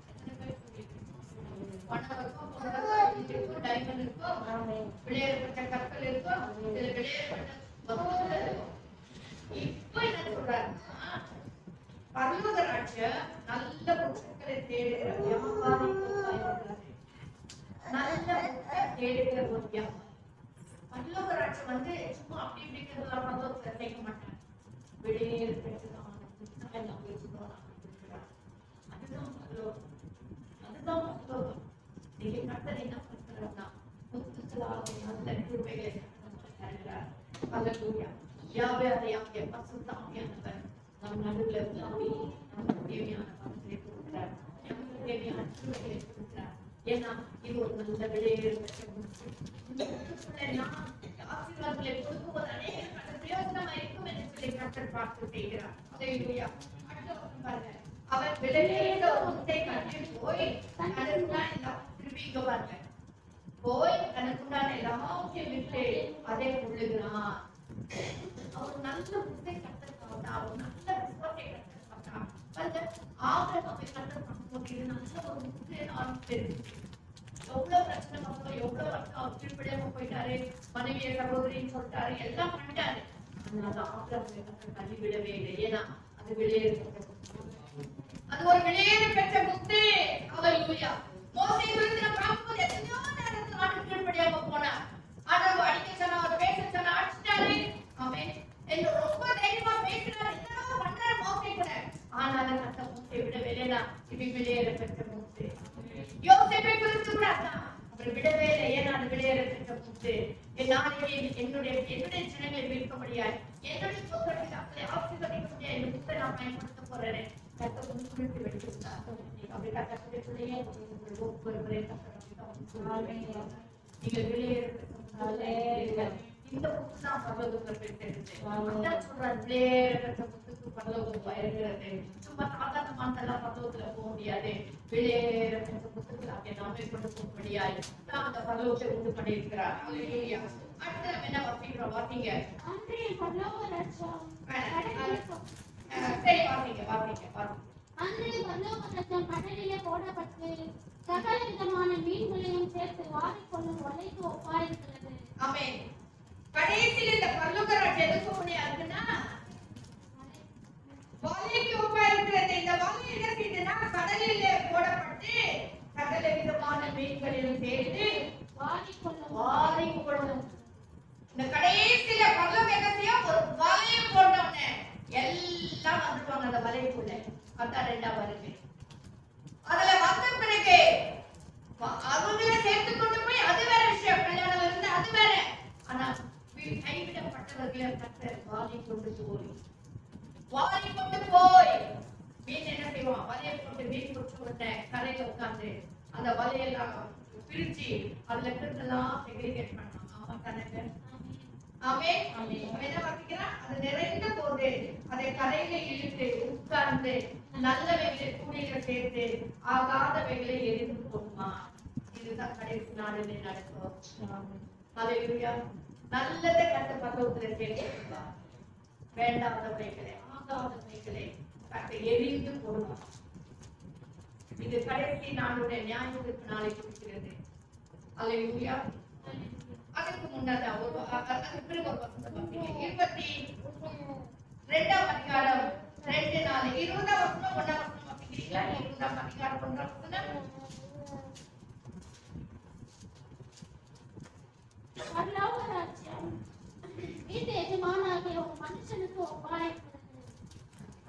S1: பணம் இருக்கும், பொருள் இருக்கும், டைமண்ட் இருக்கும், வெளியேறப்பட்ட கற்கள் இருக்கும், இதுல வெளியேறப்பட்ட வஸ்துக்கள் இருக்கும். இப்ப என்ன சொல்றாருன்னா, பரலோக ராஜ்யம் நல்ல பொருட்களை தேடுகிற வியாபாரி, நல்ல பொருட்களை தேடுகிற ஒரு வியாபாரி. பரலோக ராஜ்யம் ராஜ்யம் வந்து சும்மா அப்படி இப்படிங்கிறதெல்லாம் பரலோகத்துல சேர்க்க மாட்டாங்க. வெளியே பேசுறான், எல்லாம் பேசுறோம், அதுதான் பரலோகம். அதுதான் பரலோகம். நீங்க கர்த்தர் என்ன பண்றாருன்னா முத்துக்களாக நல்ல கிருபைகளை தருகிறார். ஹல்லேலூயா. யாவே அறியாமே பரிசுத்த ஆவியானவர் நம் நடுவில் இருந்தாலே நமக்கு தேவையான பலனை கொடுக்கிறார். நமக்கு தேவையான கிருபைகளை கொடுக்கிறார். ஏன்னா இது ஒரு நல்ல வெளியேறும் ஆசீர்வாதங்களை கொடுக்கும்போது அநேக பிரயோஜனமா இருக்கும் என்று சொல்லி கர்த்தர் பார்த்து செய்கிறார். ஹல்லேலூயா. அடுத்த வசனம் பாருங்க. அவர் வெளியேற முத்தை கட்டி போய் தனக்குண்டான எல்லாம் திரும்பிங்க பாருங்க. போய் தனக்குண்டான எல்லாத்தையும் விட்டு அதை கொள்ளுகிறான். அவர் நல்ல முத்தை கர்த்தர் பார்த்தா, அவர் நல்ல விசுவாசத்தை கர்த்தர் பார்த்தா பாருங்க. ஆபிரகாமை கர்த்தர் பார்க்கும்போது இது நல்ல ஒரு முத்தை ஆரம்பிச்சிருக்கு. எவ்வளவு பிரச்சனை பார்த்தோம், எவ்வளவு வருஷம் அவர் கீழ்ப்படியாம போயிட்டாரு, மனைவியை சகோதரின்னு சொல்லிட்டாரு, எல்லாம் பண்ணிட்டாரு. அதனால ஆபிரகாமை கர்த்தர் தள்ளி விடவே இல்லை. ஏன்னா அது வெளியேற அது ஒரு வெளியேற பெற்ற முத்து. ஹல்லேலூயா. மோசே குறித்து நாம் பார்க்கும்போது எத்தனையோ நேரத்துல ஆண்டு கீழ்ப்படியாம போனார். ஆண்டவர் அடிக்க சொன்னா, அவர் பேச சொன்னா அடிச்சிட்டாரு. ஆமென். என்று ரொம்ப தைரியமா பேசினார், என்னவோ பண்ணார் மோசே கூட. ஆனாலும் அந்த முத்தை விடவே இல்லைனா இது வெளியேற பெற்ற முத்து. யோசேப்பை குறித்து கூட அவர் விடவே இல்லை. ஏன்னா அது வெளியேற பெற்ற முத்து. என்னுடைய ஜனங்களை மீட்க முடியாது, என்னுடைய சொந்தத்தை அப்படி ஆசீர்வதிக்க முடியாது. இந்த முத்தை நான் பயன்படுத்த போறேன். கர்த்தர் குறித்து வெளியிட்டார். அப்படி கர்த்தருடைய பிள்ளையே ஒவ்வொருவரே நீங்கள் வெளியேற இந்த முத்து தான் பரலோகத்தில் பெற்றது. அதான் சொல்றாரு, வெளியேற பெற்ற முத்துக்கு பரலோகம் இருக்கிறது. சும்மா சாதாரணமானதெல்லாம் பரலோகத்துல போக முடியாது. வெளியேற பெற்ற முத்துக்கு அப்படி நாமே கொண்டு போக முடியாது. நான் அந்த பரலோகத்தை உண்டு பண்ணியிருக்கிறார். ஹல்லேலூயா. அடுத்து நம்ம என்ன வாசிக்கிறோம்? வாசிங்க.
S2: அன்றைய பரலோக ராஜ்யம்
S1: சரி, வாசிங்க வாசிங்க வாசிங்க.
S2: அன்றைய பரலோக ராஜ்யம் கடலிலே போடப்பட்டு சகல விதமான மீன்களையும் சேர்த்து வாரிக்கொள்ளும் வலைக்கு ஒப்பாயிருக்கிறது.
S1: ஆமென். கடைசியில் இந்த பரலோக ராஜ்யம் எதுக்கு ஒப்பனையா இருக்குன்னா வலைக்கு ஒப்பாயிருக்கிறது. இந்த வலை என்ன செய்யுதுன்னா கடலிலே போடப்பட்டு சகல விதமான மீன்களையும் சேர்த்து வாரிக்கொள்ளும். இந்த கடைசியில பரலோக என்ன செய்யும்? ஒரு வலையை போட்டோன்னே எல்லாம் வந்துடுவாங்க அந்த வலைக்குள்ள. அதான் ரெண்டாவது வருது. அதுல வந்த பிறகு அவங்கள சேர்த்து கொண்டு போய் அது வேற விஷயம். கல்யாணம் இருந்து அது வேற. ஆனா கைவிடப்பட்டவர்களை கர்த்தர் வாரி கொண்டு போய் மீன் என்ன செய்வான்? வலையை போட்டு மீன் பிடிச்ச உடனே கரையில உட்கார்ந்து அந்த வலையெல்லாம் பிரிச்சு அதுல இருக்கிறதெல்லாம் செக்ரிகேட் பண்ணான். ஆமா கணக்கு. ஆமென். என்ன வாசிக்கிறான்? அது நிறைந்த போது அதை கரையில இழுத்து உட்கார்ந்து நல்லவைகளை கூடையில சேர்த்து ஆகாதவைகளை எரிந்து போடுமா. இதுதான் கடைசி நாளிலே நடக்கும். ஹல்லேலூயா. நல்லதை கர்த்தர் பரலோகத்துல சேர்த்து வேண்டாதவைகளை ஆகாதவைகளை கர்த்தர் எரிந்து போடுமா. இது கடைசி நாளுடைய நியாயத்திற்கு நாளை குறிக்கிறது. ஹல்லேலூயா. அதுக்கு முன்னதா ஒரு அதுக்கு பிறகு ஒரு வசனம் வாசிங்க. 22ஆம் அதிகாரம் 2:4 20ஆம் வசனம் 1ஆம் வசனம் வாசிக்கிறீங்களா? 20ஆம் அதிகாரம் 1ஆம் வசனம்.
S2: பரலோக ராஜ்யம் வீட்டு எஜமானாகிய ஒரு மனுஷனுக்கு ஒப்பாயிருக்கிறது.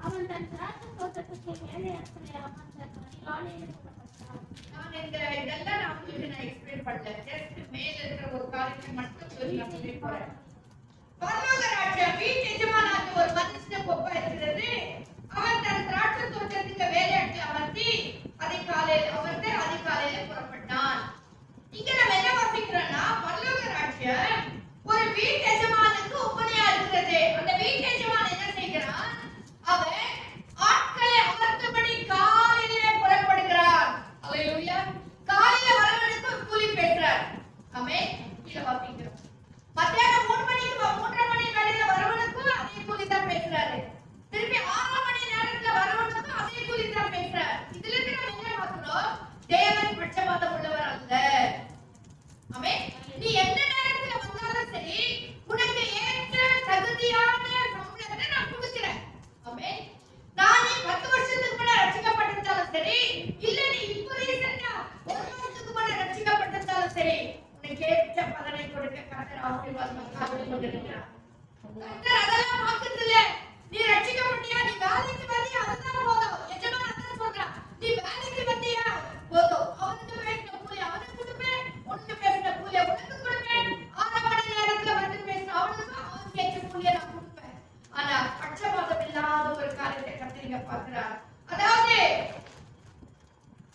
S2: அவன் தன் திராட்சை தோட்டத்துக்கு வேலையாட்களை அமர்ந்த அதிகாலையில் புறப்பட்டான்.
S1: இதெல்லாம் நான் உங்களுக்கு எக்ஸ்பிளைன் பண்ணல. ஜஸ்ட் மேல இருக்கிற ஒரு காரியத்தை மட்டும் சொல்லி நான் சொல்லிட்டு போறேன். பரலோக ராஜ்யம் வீட்டு எஜமானாகிய ஒரு மனுஷனுக்கு ஒப்பாயிருக்கிறது. அவன் தன் திராட்சை தோட்டத்துக்கு வேலையாட்களை அமர்த்தி அதிகாலையில புறப்பட்டான். இங்க நம்ம என்ன வாசிக்கிறோம்னா பரலோக ராஜ்யம் ஒரு வீட்டு எஜமானுக்கு ஒப்பனையா இருக்கிறது. அந்த வீட்டு எஜமான் என்ன செய்கிறான்? அவன் ஆட்களை அமர்த்தபடி காலையிலே புறப்படுகிறான். ஹல்லேலூயா. காலையில வரவனுக்கு கூலி பேசுறார். ஆமென். கீழ வாசிக்கிறோம். மத்தியானம் 3:30 மணி வேளையில வரவனுக்கு அதே கூலி தான் பேசுறாரு. திருப்பி 6 மணி நேரத்துல வரவனுக்கு அதே கூலி தான் பேசுறார். இதுல இருந்து நம்ம என்ன பார்க்கிறோம்? தேவன் பட்சபாதம் உள்ளவர் அல்ல. ஆமென். நீ எந்த நேரத்துல வந்தாலும் சரி உனக்கு ஏற்ற தகுதியான சம்பளத்தை நான் கொடுக்கிறேன். ஆமென். நான் நீ 10 வருஷத்துக்கு முன்ன ரட்சிக்கப்பட்டிருந்தாலும் சரி, இல்ல நீ இப்போ ரீசன்ட்டா 1 வருஷத்துக்கு முன்ன ரட்சிக்கப்பட்டிருந்தாலும் சரி, உனக்கு ஏற்ற பலனை கொடுக்க கர்த்தர் ஆசீர்வாதமாக காத்து கொண்டிருக்கிறார். கர்த்தர் அதெல்லாம் பார்க்கிறது இல்ல. நீ ரட்சிக்கப்பட்டியா, நீ வேலைக்கு வந்தியா, அதுதான் போதும். எஜமான் அதான் சொல்றான், நீ வேலைக்கு வந்தியா போதும், அவனுக்கு பேசின கூலி அவனுக்கு கொடுப்பேன், உனக்கு பேசின கூலி உனக்கு கொடுப்பேன், 6 மணி நேரத்துல வந்து பேசின அவனுக்கு அவன் கேட்க கூலியை நான் கொடுப்பேன். ஆனா பட்சபாதம் இல்லாத ஒரு காரியத்தை கர்த்தர் பார்க்கிறார். அதாவது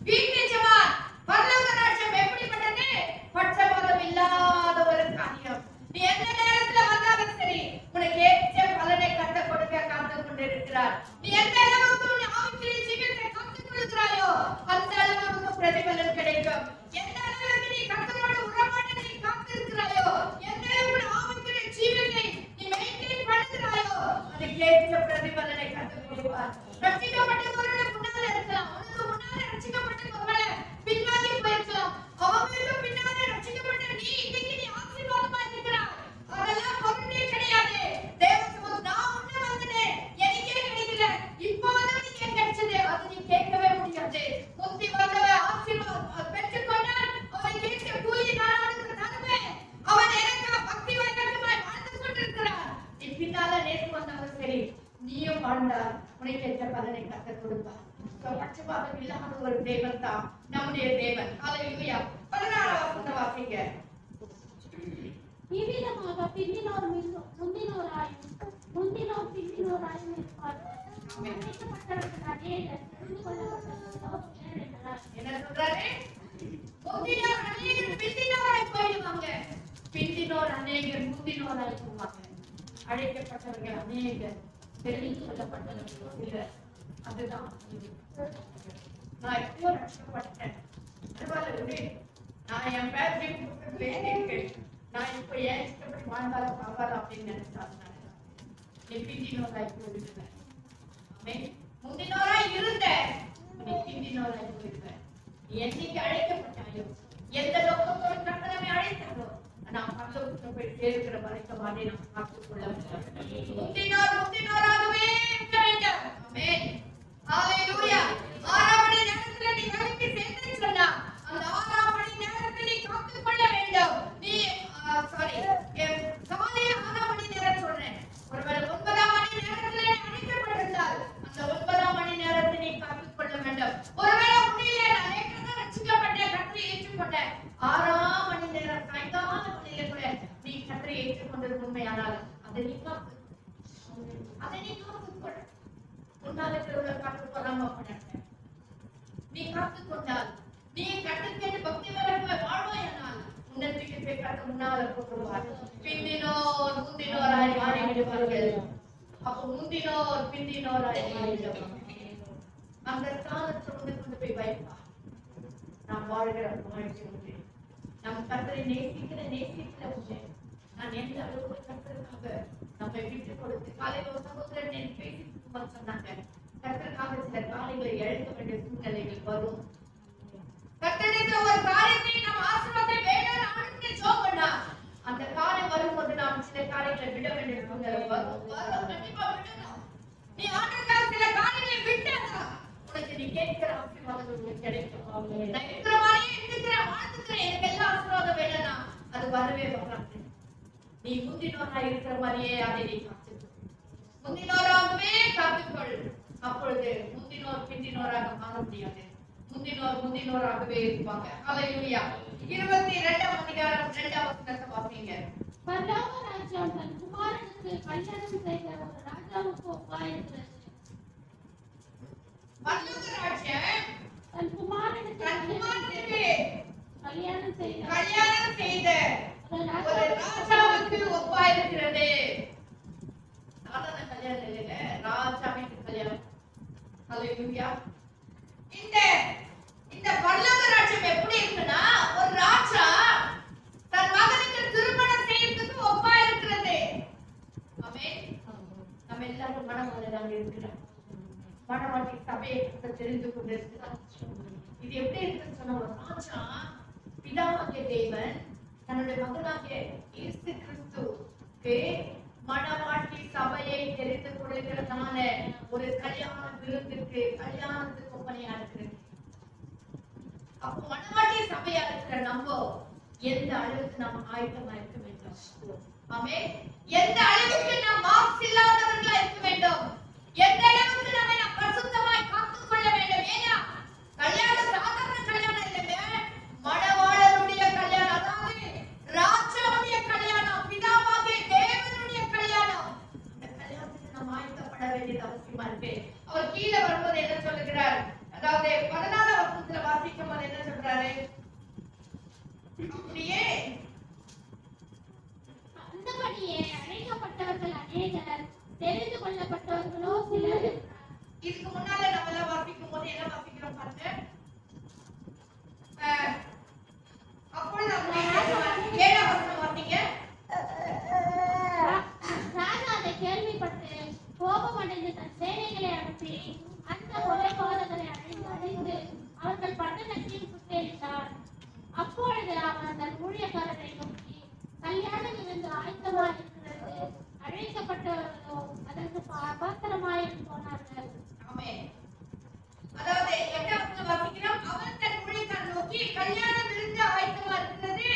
S1: வீட்டு எஜமான் பரலோக ராஜ்யம் எப்படிப்பட்டது? பட்சபாதம் இல்லாத ஒரு காரியம். நீ எந்த நேரத்துல வந்தாலும் சரி உனக்கு ஏற்ற பலனை கர்த்தர் கொடுக்க காத்து கொண்டிருக்கிறார். நீ எந்த அளவுக்கு உன் ஆவிக்குரிய ஜீவியத்தை காத்துக் கொள்கிறாயோ அந்த அளவுக்கு பிரதிபலன் கிடைக்கும். எந்த அளவுக்கு நீ கர்த்தரோடு உறவாட நீ காத்திருக்கிறாயோ, எந்த அளவுக்கு ஆவிக்குரிய ஜீவியத்தை நீ மெயின்டைன் பண்ணுகிறாயோ அதுக்கு ஏற்ற பிரதிபலனை கர்த்தர் கொடுப்பார். ரட்சிக்கப்பட்ட ஒருவன் முன்னால இருக்கலாம், உனக்கு முன்னால ரட்சிக்கப்பட்ட ஒருவன் பின்வாங்கி போயிருக்கலாம், அவங்களுக்கு பின்னால ரட்சிக்கப்பட்ட நீ இன்னைக்கு நீ ஆசீர்வாதமா இருக்கிறாய். அதெல்லாம் பொருட்டே கிடையாது. தேவன் நான் உன்னை வந்தேன், எனக்கே கிடைக்கல, இப்போ வந்து நீ கிடைச்சது, அது நீ கேட்கவே முடியாது. முந்தி வந்தவ ஆசீர்வாதம் பெற்றுக்கொண்டால் அவன் கேட்க கூலி நான் அவனுக்கு தருவேன். அவன் எனக்கு பக்தி வைரகமாய் வாழ்ந்து கொண்டிருக்கிறான். நீ பின்னால நேற்று வந்தவன் சரி, நீயும் வாழ்ந்தால் உனக்கு ஏற்ற பலனை கர்த்தர் கொடுப்பார். பட்சபாதம் இல்லாத ஒரு தேவன் தான் நம்முடைய தேவன். ஹல்லேலூயா. 16 வசனத்தை வாசிங்க.
S2: இவ்விதமாக பின்னினோர் முந்தினோராயும் முந்தினோர் பின்னினோராயும் இருப்பார்கள். ரட்சிக்கப்பட்டவர்கள் அநேகர், தெரிந்து கொள்ளப்பட்டவர்களோ ஏழைகளாய்.
S1: என்ன சொல்றாரு? முந்தினோர் அநேகர் பிந்தினோராய் போயிடுவாங்க, பிந்தினோர் அநேகர் முந்தினோராய் போவாங்க. அழைக்கப்பட்டவர்கள் அநேகர், தெரிந்து கொள்ளப்பட்டவர்கள் சிலர். அதுதான் நான் எப்போ ரட்சிக்கப்பட்டேன், நான் என் பேட்டரி இருக்கேன், நான் இப்போ ஏன் இஷ்டப்படி வாழ்ந்தாலும் பரவாயில்ல அப்படின்னு நினைச்சாங்க. நீ பிந்தினோராய் போயிருந்தேன், முந்தினோராய் இருந்த நீ பிந்தினோராய் போயிருந்தேன். நீ என்னைக்கு அழைக்கப்பட்டாயோ, எந்த நோக்கத்தோடு கர்த்தரை அழைத்தாரோ நான் பரலோகத்தில் போய் சேர்க்கிற வரைக்கும் அதை நாம் பார்த்துக் கொள்ள வேண்டும். முந்தினோராகவே இருக்க வேண்டும். ஆமென். ஹல்லேலூயா. 6 மணி நேரத்துல நீ வேலைக்கு சேர்ந்து சொன்னா அந்த 6 மணி நேரத்தை நீ காத்துக் கொள்ள வேண்டும். நீ காலை 6 மணி நேரம் சொல்றேன், ஒருவேளை 9 மணி நேரத்துல நீ அழைக்கப்பட்டிருந்தால் அந்த 9 மணி நேரத்தை நீ காத்துக் கொள்ள வேண்டும். ஒருவேளை உன்னிலே நான் நேற்றுதான் ரட்சிக்கப்பட்டேன், கர்த்தரை ஏற்றுக்கொண்டேன், 6 மணி நேரம் சாயங்கால மணியில கூட நீ கர்த்தரை ஏற்றுக்கொண்டது உண்மையானால் அதை நீ காத்துக்கொள். உன்னால திருவிழா காத்து போறாம நீ காத்துக்கொண்டால், நீ கட்டுக்கேட்டு பக்தி வரப்ப வாழ்வாயானால் உன்னத்துக்கு போய் கட்ட முன்னால போட்டுருவார். பிந்தினோர் முந்தினோராய் மாறிவிடுவார்கள். அப்போ முந்தினோர் பிந்தினோராய் மாறிவிடுவார்கள். அந்த ஸ்தானத்தை கொண்டு போய் வைப்பா. நாம் வாழ்கிற வாழ்க்கை உண்டு, நம் கர்த்தரை நேசிக்கிற உண்டு. நான் எந்த அளவுக்கு கர்த்தருக்காக நம்மை விட்டு கொடுத்து காலையில் ஒரு சகோதரன் பேசி சொன்னாங்க, கர்த்தருக்காக சில காரியங்களை இழக்க வேண்டிய சூழ்நிலைகள் வரும். கர்த்தருக்கு ஒரு காரியத்தை நாம் ஆசீர்வாதத்தை வேண்டாம் அவனுக்கு ஜெபம் பண்ணா அந்த காரியம் வரும்போது நாம் சில காரியங்களை விட வேண்டிய சூழ்நிலை வரும். கண்டிப்பா விடணும். நீ ஆண்டவருக்காக சில காரியங்களை விட்டாதா உனக்கு நீ கேட்கிற ஆசீர்வாதம் உங்களுக்கு கிடைக்கும். நான் இருக்கிற மாதிரியே இருக்கிறேன், வாழ்ந்துக்கிறேன், எனக்கு எல்லா ஆசீர்வாதம் வேணும்னா அது வரவே வராது. நீ முந்தினோராக இருக்கிற மாதிரியே அதை நீ முந்தினோராகவே காத்துக்கொள். அப்பொழுது முந்தினோர் பிந்தினோராக மாற முடியாது. முந்தினோராகவே இருப்பாங்க. ஹல்லேலூயா. 22ஆம் அதிகாரம் 2ஆம் வசனத்தை வாசிங்க.
S2: பரலோக ராஜ்யம் தன் குமாரனுக்கு கல்யாணம் செய்த ஒரு ராஜாவுக்கு ஒப்பாயிருக்கிறது.
S1: பரலோக ராஜ்யம்
S2: தன் குமாரனுக்கு கல்யாணம் செய்த ஒரு
S1: ராஜாவுக்கு ஒப்பாயிருக்கிறது. சாதாரண கல்யாணம் இல்லைங்க, ராஜாவின் கல்யாணம். ஹல்லேலூயா. இந்த பரலோக ராஜ்யம் எப்படி இருக்குன்னா, ஒரு ராஜா தன் மகனுக்கு திருமணம் செய்யறதுக்கு ஒப்பா இருக்கிறது. ஆமென். நம்ம எல்லாரும் மனவாளராக இருக்கிறோம். மனவாட்டி சபையை தெரிந்து கொண்டிருக்கிறோம். இது எப்படி இருக்குன்னு சொன்ன ஒரு ராஜா, பிதாவாகிய தேவன் தன்னுடைய மகனாகிய இயேசு கிறிஸ்துவுக்கு மனவாட்டி சபையை தெரிந்து கொள்ளுகிறதான ஒரு கல்யாண விருந்துக்கு கல்யாணத்துக்கு ஒப்பனையா இருக்கிறது. அப்போ மனவாட்டி சபையா இருக்கிற நம்ம எந்த அளவுக்கு நாம் ஆயத்தமா இருக்க வேண்டும். ஆமென். எந்த அளவுக்கு நாம் மாசு இல்லாதவர்களா இருக்க வேண்டும். எந்த அளவுக்கு நம்மை நாம் பரிசுத்தமாய் காத்துக் கொள்ள வேண்டும். ஏன்னா கல்யாணம் சாதாரண கல்யாணம் இல்லைங்க, மணவாளனுடைய கல்யாணம், அதாவது ராஜாவுடைய கல்யாணம், பிதாவாகிய தேவனுடைய கல்யாணம். அந்த கல்யாணத்துக்கு நாம் ஆயத்தப்பட வேண்டியது அவசியமா இருக்கு. அவர் கீழே வரும்போது என்ன சொல்லுகிறார், அதாவது 14 வசனத்துல வாசிக்கும் போது என்ன சொல்றாரு, அப்படியே
S2: அந்தபடியே அழைக்கப்பட்டவர்கள் அநேகர், தெரிந்து கொள்ளப்பட்டவர்களோ சிலர்.
S1: இதுக்கு முன்னால நம்ம எல்லாம் வாசிக்கும் போது என்ன வாசிக்கிறோம் பாருங்க. அப்பொழுது அவர் 7 வசனம் வாசிங்க.
S2: ராஜா அதை கேள்விப்பட்டு கோபமடைந்து தன் சேனைகளை அனுப்பி அந்த கொலைபாதகரை அழைத்து அவர்கள் பட்டணத்தில் சுட்டெரித்தார். அப்பொழுது அவன் தன் ஊழியக்காரரை நோக்கி, கல்யாண விருந்து ஆயத்தமாயிருக்கிறது, அழைக்கப்பட்டவர்களோ அதற்கு பாத்திரமாயிருந்து போனார்கள்.
S1: ஆமென். அதாவது 8 வசனம் வாசிக்கிறோம். அவன் தன் ஊழியக்காரரை நோக்கி, கல்யாண விருந்து ஆயத்தமா இருக்கிறது,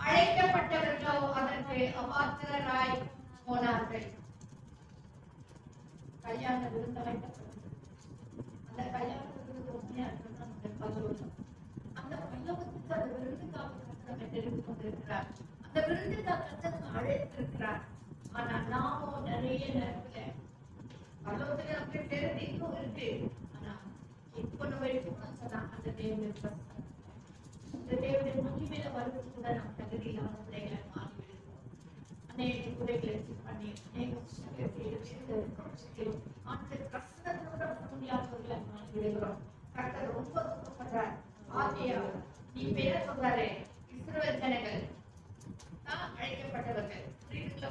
S1: அழைக்கப்பட்டவர்களோ அதற்கு அபாத்திரராய் போனார்கள். கல்யாண விருந்து ஆயத்தப்பட்டது. அந்த கல்யாண விருந்து உண்மையா இருக்கிறது நமக்கு பரலோகம். அந்த பரலோகத்துக்கு அந்த விருந்துக்காக கர்த்தர் தெரிந்து கொண்டிருக்கிறார். அந்த விருந்துக்காக கர்த்தர் அழைத்திருக்கிறார். ஆனா நாமோ நிறைய நேரத்துல பரலோகத்துல நமக்கு தெரிந்து இன்னும் இருக்கு. ஆனா இப்போ நம்ம எடுக்கணும்னு சொன்னா அந்த தேவனுடைய இந்த தேவனுடைய மகிமையில வருவது கூட நம்ம தகுதி இல்லாத பிள்ளைகளை மாறி விடுவோம். அநேக குறைகளை பண்ணி அநேக ஆண்டு கஷ்டத்தோட முடியாதவர்களை மாறி விடுகிறோம். கர்த்தர் ரொம்ப துக்கப்படுறார். ஆகையால் நீ பேர சொல்றாரு, இஸ்ரவேல் ஜனங்கள் அழைக்கப்பட்டவர்கள்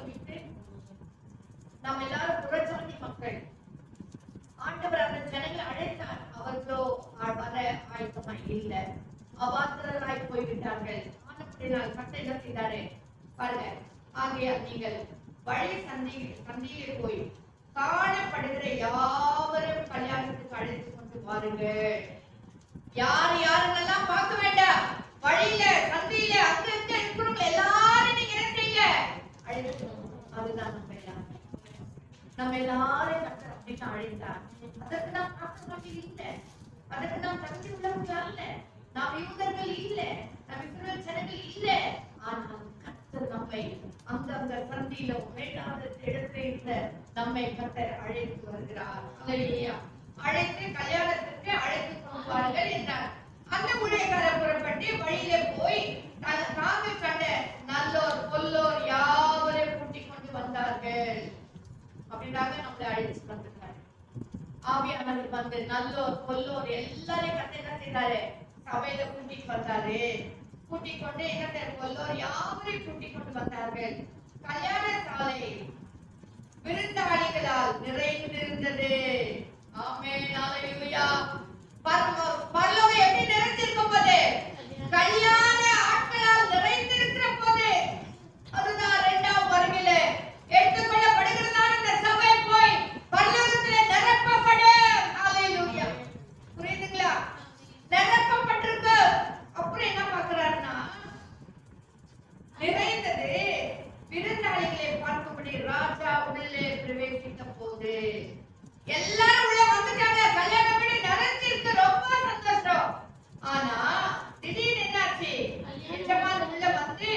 S1: விட்டு நாம் எல்லாரும் புறஜாதி மக்கள். ஆண்டவர் அந்த ஜனங்களை அழைத்தார், அவர்களோ வர ஆயத்தமாய் இல்லை, அபாத்திரராய் போய்விட்டார்கள். ஆனப்படினால் கர்த்தர் என்ன செய்தாரு பாருங்க. ஆகையால் நீங்கள் வழி சந்தியிலே போய் காணப்படுகிற யாவரும் கல்யாணத்துக்கு அழைத்து கொண்டு வாருங்கள். யார் யாருன்னெல்லாம் பார்க்க வேண்டாம். வழியில சந்தியில அங்க இங்க இருக்கிறவங்க எல்லாரும் நீங்க என்ன செய்யுங்க, அழைத்து. அதுதான் நம்ம எல்லாரும் கர்த்தர் அப்படின்னு அழைத்தார். அதற்கு நாம் பார்க்க இல்லை, அதற்கு நாம் தகுதி உள்ளவர்களா இல்ல, நாம் யூதர்கள் இல்ல, நாம் இஸ்ரவேல் ஜனங்கள் இல்ல. ஆனால் கர்த்தர் நம்மை அந்த சந்தியில மேலாத இடத்துல நம்மை கர்த்தர் அழைத்து வருகிறார். அல்லேலூயா. அழைத்து கல்யாணத்திற்கு அழைத்து கொள்வார்கள் என்றார். அந்த ஊழியக்காரர் புறப்பட்டு வழியிலே போய் தாங்கள் கண்ட நல்லோர் பொல்லோர் யாவரையும் கூட்டிக் கொண்டு வந்தார்கள். அப்படின்னாக நம்மளை அழைச்சு வந்திருக்காரு. ஆவியானவர் வந்து நல்லோர் பொல்லோர் எல்லாரையும் கர்த்தர் என்ன செய்தாரு, சபையில கூட்டிட்டு வந்தாரு. கூட்டிக் கொண்டு என்ன பொல்லோர் யாவரையும் கூட்டிக் கொண்டு வந்தார்கள். கல்யாண சாலை விருந்தாளிகளால் நிறைந்திருந்தது. ஆமென். அல்லேலூயா. பரலோகம் எப்படி நிறைந்திருக்கும் போது, கல்யாண ஆட்களால் நிறைந்திருக்கிற போது, அதுதான் 2ஆம் வருகையில எடுத்துக்கொள்ளப்படுகிறதான இந்த சபை போய் பரலோகத்திலே நிரப்பப்படும். அல்லேலூயா. புரியுதுங்களா? நிரப்பப்பட்டிருக்கு. அப்புறம் என்ன பார்க்கிறாருன்னா, நிறைந்தது. விருந்தாளிகளை பார்க்கும்படி ராஜா உள்ளே பிரவேசித்த போது எல்லாரும் உள்ள வந்துட்டாங்க. கல்யாணம் வீடு நிறைஞ்சிருக்கு, ரொம்ப சந்தோஷம். ஆனா திடீர்னு என்னாச்சு, எஜமான் உள்ள வந்து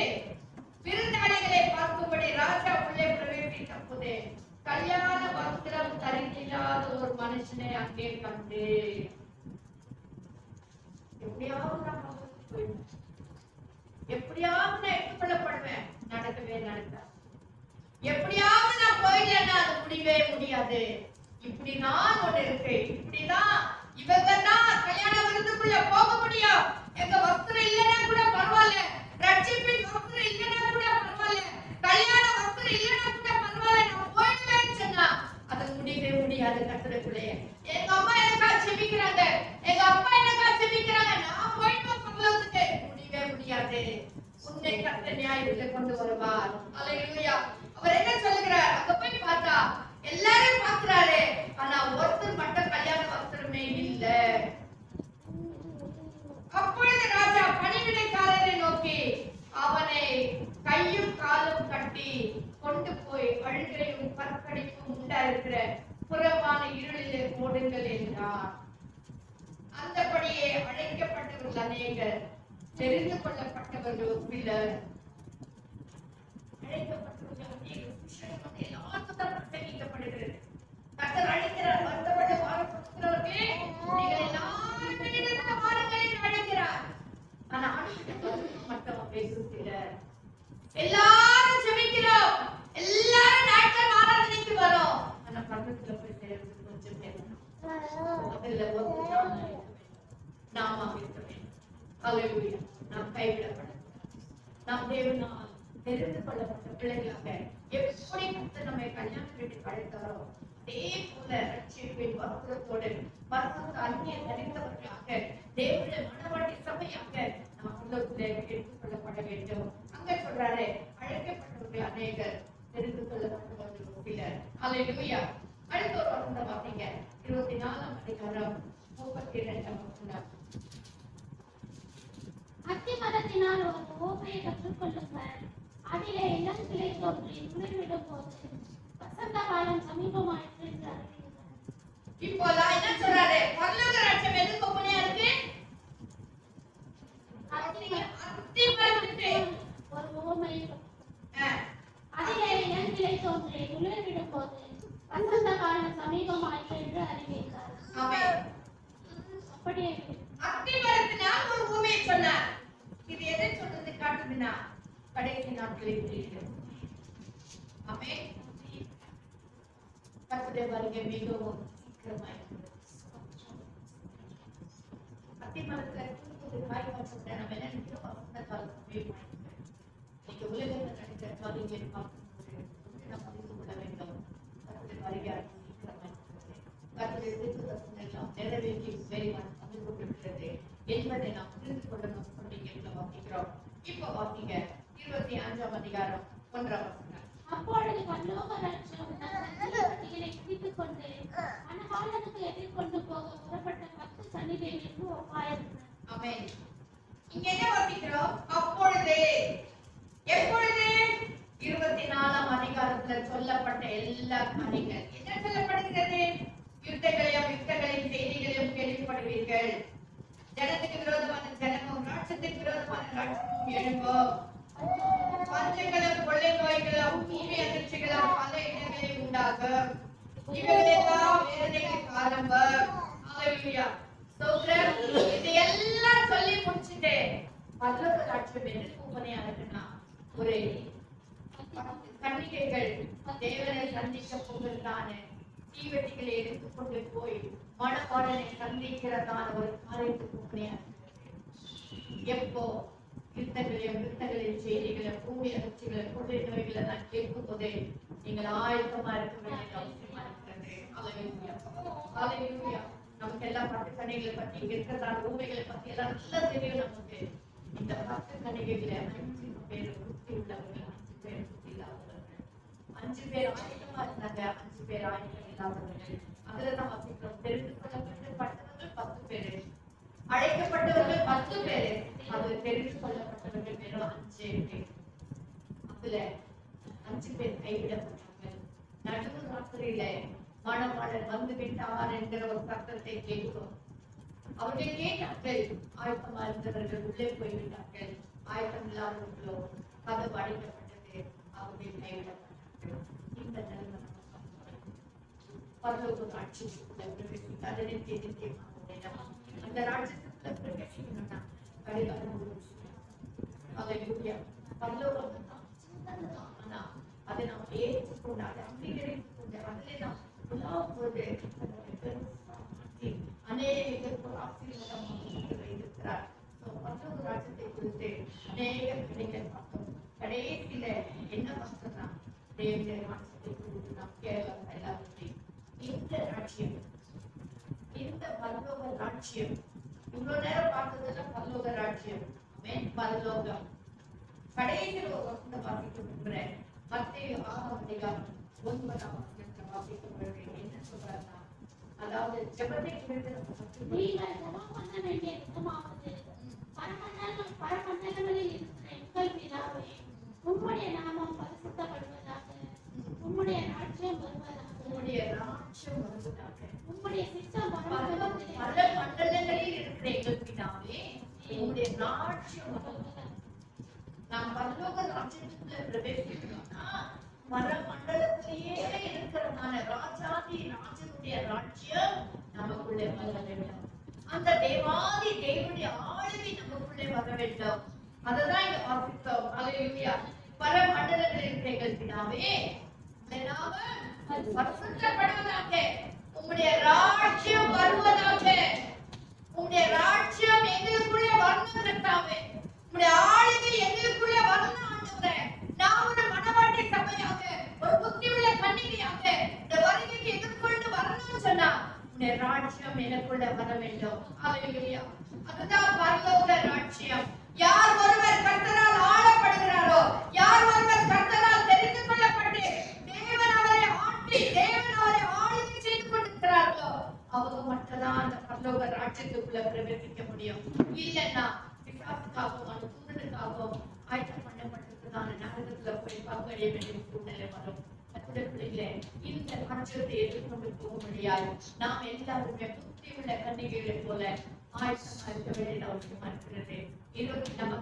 S1: விருந்தாளிகளை பார்க்கும்படி ராஜா உள்ளே பிரவேசித்த போது கல்யாண வஸ்திரம் தரித்தில்லாத ஒரு மனுஷனை அங்கே கண்டு, எப்படியாவது நான் போயிடுவேன், எப்படியாவது நான் எடுத்துக்கொள்ளப்படுவேன், நடக்கவே நடக்காது. எப்படியாவது நான் போயிடலன்னா அது முடியவே முடியாது. இப்படி நான் ஒண்ணு இருக்கு, இப்படிதான் இவங்க தான் கல்யாண விருந்துக்குள்ள போக முடியும். எங்க வஸ்திரம் இல்லைன்னா கூட பரவாயில்ல, ரட்சிப்பின் வஸ்திரம் இல்லைன்னா கூட பரவாயில்ல, கல்யாண வஸ்திரம் இல்லைன்னா கூட பரவாயில்ல, நான் போயிடுவேன்னு சொன்னா அது முடியவே முடியாது. கர்த்தருக்குள்ளே எங்க அம்மா எனக்கா செபிக்கிறாங்க, எங்க அப்பா எனக்கா செபிக்கிறாங்க, நான் போயிடுவேன் பரலோகத்துக்கு, முடியவே முடியாது. உன்னை கர்த்தர் நியாயத்திலே கொண்டு வருவார். அல்லேலூயா. அவர் என்ன சொல்லுகிறார், அங்க போய் பார்த்தா எல்லாரும் பார்க்கிறாரு, ஆனா ஒருத்தர் மட்டும் கல்யாண வஸ்திரமே இல்ல. அப்பொழுது ராஜா பணிவிடைக்காரரை நோக்கி, அழைக்கிறார். அந்தபடியே அழைக்கப்பட்டவர்கள் அநேகர், தெரிந்து கொள்ளப்பட்டவர்கள் சிலர். அழைக்கப்பட்டவர்கள் அநேகர், எல்லாருக்கும் தான் பிரசங்கிக்கப்படுகிறது. கர்த்தர் அழைக்கிறார். வருத்தப்பட்டு வாரப்படுகிறவர்களே, நீங்கள் எல்லாரும் என்னிடத்தில் வாருங்கள் என்று அழைக்கிறார். ஆனா மட்டும் பேசுகிறார். எல்லாரும் ஜெபிக்கிறோம், எல்லாரும் நாட்கள் ஆராதனைக்கு வரோம். ஆனா பக்கத்துல போய் சேர்ந்து கொஞ்சம் பேர் அதுல ஒரு நாம இருக்க வேண்டும். ஹல்லேலூயா. நாம் கைவிடப்படக்கூடாது. நாம் தேவனால் தெரிந்து கொள்ளப்பட்ட பிள்ளைகளாக எப்படி கர்த்தர் நம்மை கல்யாண வீட்டுக்கு அழைத்தாரோ அதே போல ரட்சிப்பின் வஸ்திரத்தோடு பரிசுத்த அந்நிய தரித்தவர்களாக தேவனுடைய மனவாட்டி சபையாக நாம் உள்ளத்திலே எடுத்துக் கொள்ளப்பட வேண்டும். அங்க சொல்றாரு, அழைக்கப்பட்டவர்கள் அநேகர், தெரிந்து கொள்ளப்பட்டவர்கள் சிலர். ஹல்லேலூயா. அடுத்த ஒரு வசனம் வாசிங்க. 24ஆம் அதிகாரம் 32ஆம் வசனம்.
S2: அத்திமரத்தினால் ஒரு உவமையை கற்றுக்கொள்ளுங்கள். அதிலே இளம் கிளை தோன்றி துளிர்விடும் போது வசந்த காலம் சமீபமாயிற்று என்று அறிவீர்கள்.
S1: இப்போ என்ன சொல்றாரு? பரலோக ராஜ்யம் எதுக்கு ஒப்பனையா இருக்கு? அத்திமரத்துக்கு
S2: ஒரு உவமையை அதிலே இளம் கிளை தோன்றி துளிர்விடும் போது வசந்த காலம் சமீபமாயிற்று என்று அறிவீர்கள்.
S1: ஆமென்.
S2: அப்படியே
S1: அத்திமரத்தினால் ஒரு உவமையை சொன்னார். இது எதை சொல்றது காட்டுதுன்னா கடைசி நாட்களில் இருக்கிறது. ஆமென். கர்த்தருடைய வருகை மிகவும் சீக்கிரமாய் அத்திமரத்துல காய் வச்சுட்டு நம்ம என்ன நினைக்கிறோம்? வசந்த காலம் சமீபமாயிருக்கு. இன்னைக்கு உலகத்தில் நடக்கிற காரியங்களை பார்க்கும்போது நாம் அறிந்து கொள்ள வேண்டும். கர்த்தருடைய வருகை சீக்கிரமாய் இருக்கிறது. கர்த்தருடைய தீர்க்கதரிசனம் எல்லாம் நிறைவேற்றி வேலைகள் வந்து கொண்டிருக்கிறது என்பதை நாம் புரிந்து கொள்ளணும். வாசிக்கிறோம். இப்போ வாசிங்க 25ஆம் அதிகாரம் 1ஆம் வசனம்.
S2: அப்பொழுது பரலோக ராஜ்யம் பட்டிகளை பிடித்துக் கொண்டு அனகாலனுக்கு எதிர்கொண்டு போக புறப்பட்ட 10 சன்னிவேலுக்கு ஒப்பாயிருந்தது.
S1: ஆமென். இங்க என்ன வாசிக்கிறோம்? அப்பொழுது, எப்பொழுது? 24ஆம் அதிகாரத்துல சொல்லப்பட்ட எல்லா காரியங்கள் என்ன சொல்லப்படுகிறது? யுத்தங்களையும் செய்திகளையும் கேள்விப்படுவீர்கள். ஜனத்துக்கு விரோதமான ஜனமும் ராட்சத்துக்கு விரோதமான ராட்சமும் எழும்பும். பஞ்சங்களும் கொள்ளை நோய்களும் பூமி அதிர்ச்சிகளும் பல இடங்களில் உண்டாகும். இவைகளெல்லாம் வேதனைகளுக்கு ஆரம்பம். ஹல்லேலூயா. ஸ்தோத்திரம். இதையெல்லாம் சொல்லி முடிச்சுட்டு பரலோக ராஜ்யம் எதற்கு உபனையா இருக்குன்னா, ஒரு கன்னிகைகள் தேவனை சந்திக்க போகிறதான தீவெட்டிகளை எடுத்துக்கொண்டு போய் மணவாளனை சந்திக்கிறதான ஒரு காரியத்துக்கு உபனையா இருக்கிறது. எப்போ யுத்தங்களையும் செய்திகளையும் பூமி அதிர்ச்சிகளையும் கொள்ளை நோய்களை நான் கேட்கும் போதே நீங்கள் ஆயத்தமா இருக்க வேண்டிய அவசியமா இருக்கிறது. ஹல்லேலூயா. ஹல்லேலூயா. நமக்கு எல்லாம் 10 கன்னிகளை பத்தி இங்க இருக்கிறதான ஊமைகளை பத்தி எல்லாம் நல்லா தெரியும். நமக்கு இந்த 10 கன்னிகைகளை 5 பேர் புத்தி உள்ளவர்கள், 5 பேர் புத்தி இல்லாதவர்கள். 5 பேர் ஆயுதமா இருந்தாங்க, 5 பேர் ஆயுதம் இல்லாதவர்கள். அதுல தான் வாசிக்கிறோம். தெரிந்து கொள்ளப்பட்டவர்கள் 10 பேரு, அழைக்கப்பட்டவர்கள் 10 பேரு, அதுல தெரிந்து கொள்ளப்பட்டவர்கள் வெறும் 5 பேர். அதுல 5 பேர் கைவிடப்பட்டார்கள். நடுவு ராத்திரியில மணவாளன் வந்து விட்டார் என்கிற ஒரு சத்தத்தை கேட்கிறோம். அவர்கள் கேட்டார்கள். ஆயத்தமா இருந்தவர்கள் உள்ளே போய்விட்டார்கள். ஆயத்தம் இல்லாதவர்களோ கதவு அடைக்கப்பட்டது. அவர்கள் கைவிடப்பட்டார்கள். இந்த நிலைமை பரலோக ராட்சியத்துக்குள்ள பிரவேசித்தார். அந்த ராட்சியத்துக்குள்ள பிரவேசிக்கணும்னா கடிகாரம் ஹல்லேலூயா. பரலோகம் ஆனா அதை நாம் ஏற்றுக்கொண்டால் அங்கீகரித்துக்கொண்டு அதிலே நாம் உலாவும்போது அநேகருக்கு ஆசீர்வாதமாக வைத்திருக்கிறார். பரலோக ராஜ்யத்தை குறித்து அநேக கதைகள் பார்த்தோம். கடைசியில என்ன பார்த்தோம்னா தேவனுடைய ராஜ்யத்தை குறித்து நாம் கேரளம் எல்லாத்தையும் இந்த ராஜ்யம், இந்த பரலோக ராஜ்யம் இவ்வளவு நேரம் பார்த்ததெல்லாம் பரலோக ராஜ்யம். பரலோகம் கடைசியில் ஒரு வசனம் வாசிக்க மத்தேயு 6ஆம் அதிகாரம் 9ஆம் வசனத்தை வாசிக்க என்ன சொல்றாருன்னா, அதாவது ஜெபத்தை குறித்து
S2: நீங்கள் ஜெபம் பண்ண வேண்டிய விதமாவது, பரமண்டலங்களில் இருக்கிற எங்கள் பிதாவே, உம்முடைய நாமம் பரிசுத்தப்படுவதாக, உம்முடைய ராஜ்யம் வருவதாக,
S1: உம்முடைய ராஜ்யம் வருவதாக,
S2: உம்முடைய சித்தம் பரலோகத்தில்
S1: ராஜ்யத்துக்குள்ள பிரவேசிக்கணும்னா மரமண்டலத்திலேயே இருக்கிறதான ராஜாதி ராஜனுடைய ராஜ்யம் நமக்குள்ளே வர வேண்டும். அந்த தேவாதி தேவனுடைய ஆளுகை நமக்குள்ளே வர வேண்டும். அததான் இங்க வாசித்தோம். அல்லேலூயா. பரமண்டலங்களில் பிதாவே பரிசுத்தப்படுவதாக, உம்முடைய ராஜ்யம் வருவதாக, உம்முடைய ராஜ்யம் எங்களுக்குள்ளே வரணும் கர்த்தாவே, உம்முடைய ஆளுகை எங்களுக்குள்ளே வரணும் ஆண்டவரே. நான் ஒரு மணவாட்டி சபையாக, ஒரு புத்தியுள்ள கன்னிகையாக இந்த வருகைக்கு எதிர்கொண்டு வரணும்னு சொன்னா உம்முடைய ராஜ்யம் எனக்குள்ளே வர வேண்டும். அல்லேலூயா. அதுதான் பரலோக ராஜ்யம். யார் ஒருவர் கர்த்தரால் ஆளப்படுகிறாரோ, யார் ஒருவர் கர்த்தரால் தெரிந்து கொள்ளப்பட்டு தேவன் அவரை ஆட்டி தேவன் அவரை ஆளுகை செய்து கொண்டிருக்கிறார்களோ அவங்க மட்டும்தான் அந்த பரலோக ராஜ்யத்துக்குள்ள பிரவேசிக்க முடியும். இல்லைன்னா பிசாசுக்காகவும் சூழலுக்காகவும் ஆயத்தம் பண்ணப்பட்டிருக்கிறதான நரகத்துல போய் பங்கடைய வேண்டிய சூழ்நிலை வரும். இந்த ராஜ்யத்தை எதிர்கொண்டு போக முடியாது. நாம் எல்லாருமே புத்தி உள்ள கன்னிகைகளை போல ஆயத்தமா இருக்க வேண்டியது அவசியமா இருக்கிறது. 24ஆம்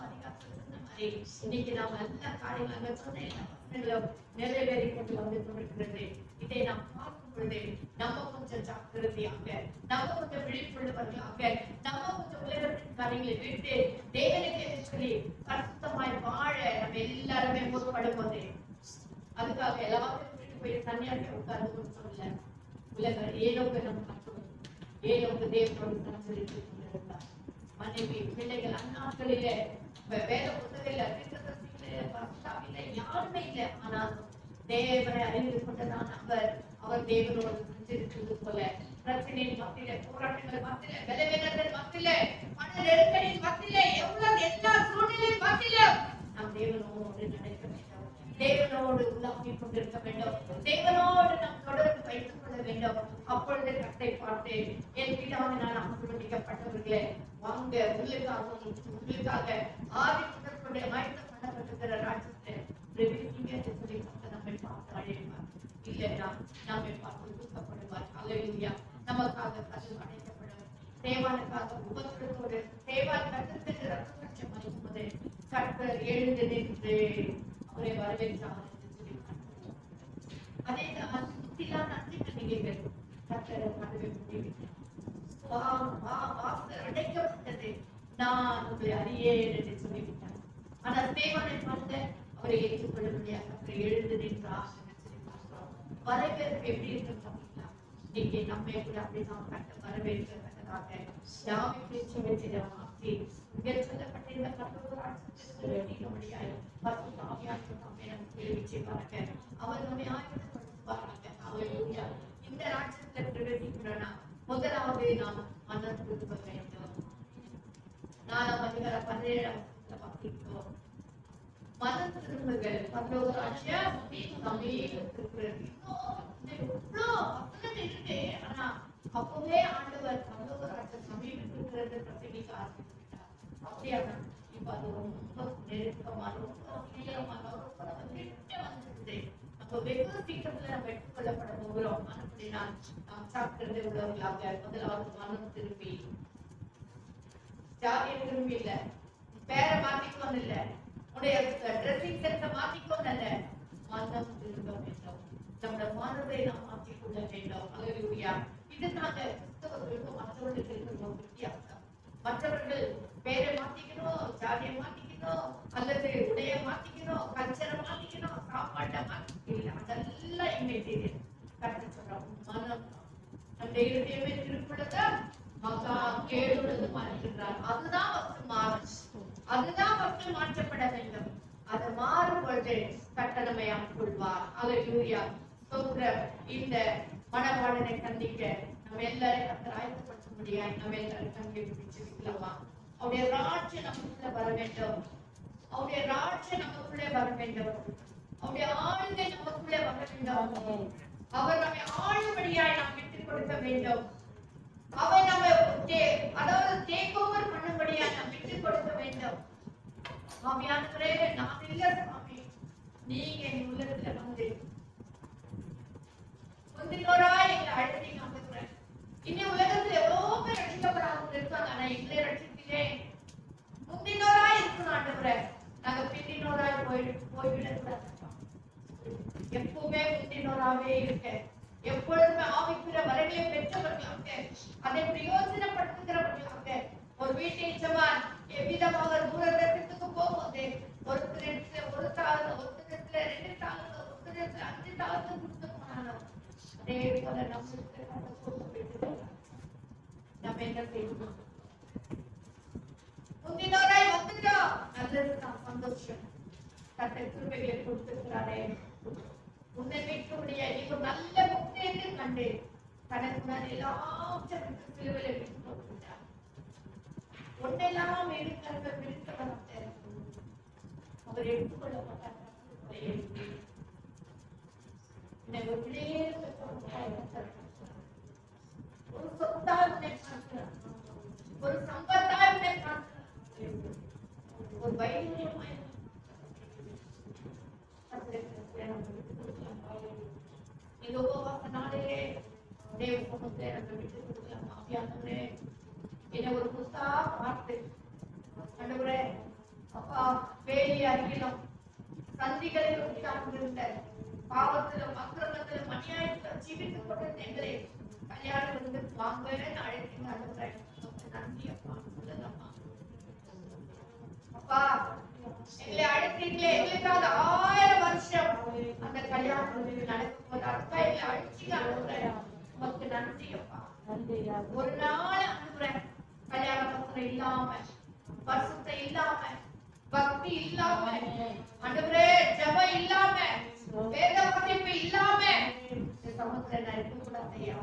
S1: அதிகாரத்துல சொன்ன மாதிரி இன்னைக்கு நாம் எல்லா காரியங்களும் சொன்ன நிறைவேறி கொண்டு வந்து கொண்டிருக்கிறது. இதை நாம் பார்க்கும் பொழுது நம்ம கொஞ்சம் ஜாக்கிரதையாக, நம்ம கொஞ்சம் விழிப்புள்ளவர்களாக, நம்ம கொஞ்சம் உலகத்தின் காரியங்களை விட்டு தேவனுக்கு சொல்லி பரிசுத்தமாய் வாழ நம்ம எல்லாருமே முற்படும் போது, அதுக்காக எல்லாரும் விட்டு போய் தனியாக உட்கார்ந்து சொல்ல உலக ஏலோக நம்ம கற்றுக்கணும். ஏலோக தேவனோடு சஞ்சரித்து கொண்டிருந்தார். மனைவி பிள்ளைகள் அந்நாட்களிலே வேத புத்தகத்தில் யாருமே இல்லை. ஆனால் தேவனை அறிந்து கொண்டதான் அவர் தேவனோடு சஞ்சரித்தது போல பிரச்சனையின் மத்தியில, போராட்டங்கள் மத்தியில, விளைவினர்கள் மத்தியில, மன நெருக்கடியின் மத்தியில, எவ்வளவு எல்லா சூழ்நிலையின் மத்தியில நாம் தேவனோடு நடக்க வேண்டும். தேவனோடு உலாவிக் கொண்டிருக்க வேண்டும். தேவனோடு நாம் தொடர்ந்து வைத்துக் கொள்ள வேண்டும். அப்பொழுது கட்டை பார்த்து என் பிதாவினால் ஆசீர்வதிக்கப்பட்டவர்களே வாங்க, உங்களுக்காக ஆதி முதற்கொண்டு ஆயத்தம் பண்ணப்பட்டிருக்கிற ராஜ்யத்தை பிரவேசிங்க என்று சொல்லி நம்மை பார்த்து அழைப்பார். இல்லைன்னா நம்மை பார்த்து தூக்கப்படுவார். அல்லேலூயா. நமக்காக கதவு அடைக்கப்படும். தேவானுக்காக உபத்திரத்தோடு தேவான் கருத்து ரத்தம் மறைப்பது கர்த்தர் எழுந்து நின்று அவரை வரவேற்றார் என்று சொல்லி அதே புத்திலாம் நன்றி கன்னிகைகள் கர்த்தரை வரவேற்று அடைக்கப்பட்டது. நான் உங்களை அறியேன் என்று சொல்லிவிட்டார். ஆனால் தேவனை பார்த்து அவரை ஏற்றுக்கொள்ள முடியாது. அவரை எழுந்து நின்றார். வரவேற்பு எப்படி இருக்கு பார்த்தீங்களா? இன்னைக்கு நம்மை கூட அப்படிதான் கட்ட வரவேற்கிறதாக யாவை பேச்சு மாற்றி இங்கே சொல்லப்பட்டிருந்த கட்டோராட்சி முடியாது. அவர் நம்மை ஆயத்தப்படுத்துவாராக. அல்லேலூயா. இந்த ராஜ்யத்துல பிரவேசிக்கிறோம்னா முதலாவது நாம் மனம் திரும்ப வேண்டும். 4ஆம் அதிகாரம் 17ஆம் வாசிக்கிறோம். மனம் திரும்புங்கள், பரலோக ராஜ்யம் சமீபத்திருக்கிறது. இருக்கு. ஆனா அப்பவே ஆண்டவர் பரலோக ராஜ்யம் சமீபத்திருக்கிறது பிரசங்கிக்க ஆரம்பித்தார். அப்படியாதான் இப்ப அது ரொம்ப நெருக்கமாக, ரொம்ப தீவிரமாக, ரொம்ப வந்துருக்குது. அப்ப வெகு சீக்கிரத்துல நம்ம எடுத்துக்கொள்ளப்பட போகிறோம். அப்படின்னா நாம் சாப்பிடுறது உள்ளவர்களாக முதலாவது மனம் திரும்பி, ஜாதியை திரும்பி இல்ல, பேரை மாத்திக்கோன்னு இல்ல, உடைய ட்ரெஸ்ஸிங் சென்ஸை மாத்திக்கோன்னு இல்ல, மனம் திரும்ப வேண்டும். நம்முடைய மனதை நாம் மாற்றிக்கொள்ள வேண்டும். அல்லேலூயா. இதுதாங்க கிறிஸ்தவர்களுக்கும் மற்றவர்களுக்கு இருக்கிற ஒரு வித்தியாசம். மற்றவர்கள் பேரை மாத்திக்கணும், ஜாதியை மாத்திக்கணும், அல்லது உடைய மாத்திக்கணும், கல்ச்சரை மாத்திக்கணும், சாப்பாட்டை மாத்திக்கணும், அதெல்லாம் இங்கே தெரியும். கற்று சொல்றோம். மனம் நம்முடைய இருதயமே திருப்பிள்ளதா மக்கா கேடுள்ளது மாறுகின்றார். அதுதான் ஃபர்ஸ்ட் மாறும். அதுதான் ஃபர்ஸ்ட் மாற்றப்பட வேண்டும். அது மாறும் பொழுது கட்டணமை ஆட்கொள்வார். அல்லேலூயா. இந்த மனவாளனை சந்திக்க நம்ம எல்லாரும் கர்த்தர் ஆயத்தப்படுத்த முடியாது. நம்ம எல்லாரும் கண்டிப்பா அவருடைய ராஜ்யம் நமக்குள்ள வர வேண்டும். அவருடைய ராஜ்யம் நமக்குள்ளே வர வேண்டும். அவருடைய ஆளுகை நமக்குள்ளே வர வேண்டும். அவர் நம்மை ஆளுபடியாய் நாம் விட்டுக் கொடுக்க வேண்டும். அவர் நம்ம அதாவது டேக் ஓவர் பண்ணும்படியாய் நாம் விட்டுக் கொடுக்க வேண்டும். ஆவியானவரே, நான் இல்ல சுவாமி, நீங்க என் உள்ளத்துல வந்து முந்தினோராய் எங்களை அழைத்தீங்க. இன்னும் உலகத்துல எவ்வளவு பேர் ரட்சிக்கப்படாமல் இருக்காங்க. ஆனா எங்களை ரட்சித்தீங்க. முந்தினோராய் இருக்கணும் ஆண்டவரே, நாங்க பிந்தினோரா போய்விடக்கூடாது. எப்பவுமே முந்தினோராவே இருக்க, எப்பொழுதுமே ஆவிக்குரிய வரங்களை பெற்றவர்களாக, அதை பிரயோஜனப்படுத்துகிறவர்களாக, ஒரு வீட்டை ஜவான் எவ்விதமாக தூரதேசத்துக்கு போகும்போது ஒருத்தரிடத்துல 1 தாள், ஒருத்தரிடத்துல 2 தாள், ஒருத்தரிடத்துல 5 தாள் கொடுத்து போனாலும் அதே போல நம்மளுக்கு நம்ம என்ன செய்யணும்? முந்தினோராய் வந்துட்டோம், நல்லதுதான், சந்தோஷம். கர்த்தர் கிருபைகளை கொடுத்திருக்கிறாரே. உன்னை மீட்க முடியாது. நீ ஒரு நல்ல முக்தியை கண்டு தனக்கு முன்னாடி எல்லாவற்றையும் சிலுவையில் விட்டு போட்டுட்டார். ஒன்னெல்லாம் எடுக்கிறத விடுத்தவராக அவர் எடுத்துக்கொள்ளப்பட்டார். ஒரு சொத்தால் உன்னை பார்க்கிறார், ஒரு சம்பத்தால் உன்னை பார்க்கிறார், ஒரு வைத்தியமாய் இந்த உபவாச நாளிலே தேவ சமூகத்தை நம்ம விட்டு கொடுக்கலாம். ஆவியானவரே, என்னை ஒரு புத்தா பார்த்து ஆண்டவரே, அப்பா வேலி அருகிலும் சந்திகளில் உட்கார்ந்திருந்த பாவத்திலும் அக்கிரமத்திலும் அநியாயத்திலும் ஜீவித்துக் கொண்டிருந்த எங்களை கல்யாணம் வாங்கன்னு அழைத்தீங்க. ஆண்டவரே, நன்றி அப்பா. சொல்லலாமா அப்பா, எங்களை அழைத்தீங்களே, எங்களுக்காக 1000 வருஷம் அந்த கல்யாணம் நடக்கும் போது அப்பா எங்களை அழைச்சிங்க. உமக்கு நன்றி அப்பா. ஒரு நாள் அனுப்புறேன் கல்யாண பத்திரம் இல்லாம, பரிசுத்தம் இல்லாம, பக்தி இல்லாம, அனுப்புறே ஜெபம் இல்லாம, வேத வாசிப்பு இல்லாம சமுத்திரம் நான் இருக்க கூடாது ஐயா.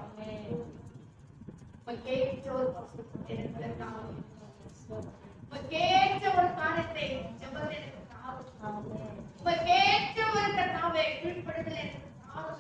S1: கேட்ட ஒரு பரிசுத்தத்தை கேட்ட ஒரு காரியத்தை ஜெபத்தை எனக்கு தாரும். கேட்ட ஒரு கர்த்தாவே கீழ்ப்படுதல் எனக்கு தாரும்.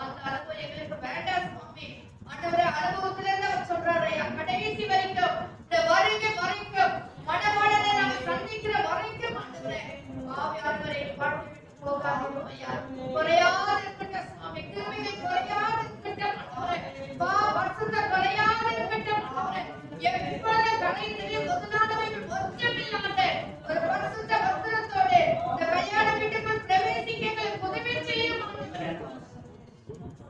S1: அந்த அளவு எங்களுக்கு வேண்டாம் சுவாமி. ஆண்டவரே பரிசுத்த கொலையாக இருக்கட்டும். எப்பொழுது கலைஞரே முதலானவை ஒற்றமில்லாத ஒரு பரிசுத்த வஸ்திரத்தோடு இந்த கல்யாண வீட்டுக்குள் பிரவேசிக்க எங்களுக்கு உதவி செய்யும்.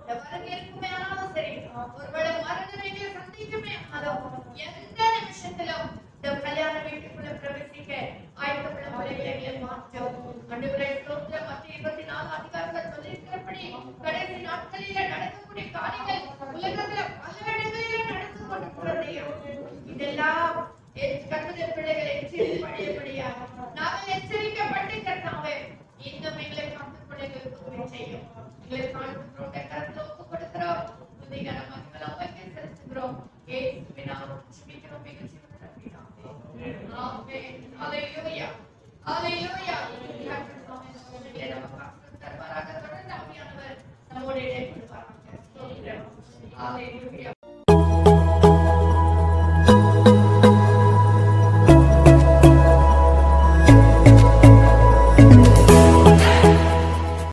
S1: வருகைக்குமே ஆனாலும் சரி, ஒருவேளை மரணங்களை சந்திக்குமே ஆனாலும் எந்த நிமிஷத்திலும் இந்த கல்யாண வீட்டுக்குள்ள பிரவேசிக்க ஆயத்தப்பட முறைகளை மாற்றும். ஆண்டவரே, ஸ்தோத்திரம். மத்திய 24 அதிகாரத்தில் சொல்லியிருக்கிறபடி கடைசி நாட்களிலே நடக்கக்கூடிய காரியங்கள் உலகத்துல பல இடங்களிலும் நடந்து கொண்டிருக்கிறதையும் இதெல்லாம் கர்த்தருடைய பிள்ளைகளை எச்சரிக்கைப்படியா நாங்கள் எச்சரிக்கப்பட்டு கர்த்தாவே இன்னும் எங்களை காத்து பிள்ளைகளுக்கு உதவி செய்யும். எங்களை காண்பிக்கிறோம், கர்த்தரை ஒப்புக் கொடுக்கிறோம். துதிகர மகிமைகளை உமக்கே செலுத்துகிறோம். இயேசுவின் நாமத்தில் ஜெபிக்கிறோம். மிக ஜீவனுள்ள பிதாவே. ஆமென். ஹல்லேலூயா. ஹல்லேலூயா. கர்த்தர் தாமே நம்மை நமக்கு ஆசீர்வாதம் தருவாராக. தொடர்ந்து ஆவியானவர் நம்மோடு இடைப்படுவாராக. ஸ்தோத்திரம். ஹல்லேலூயா.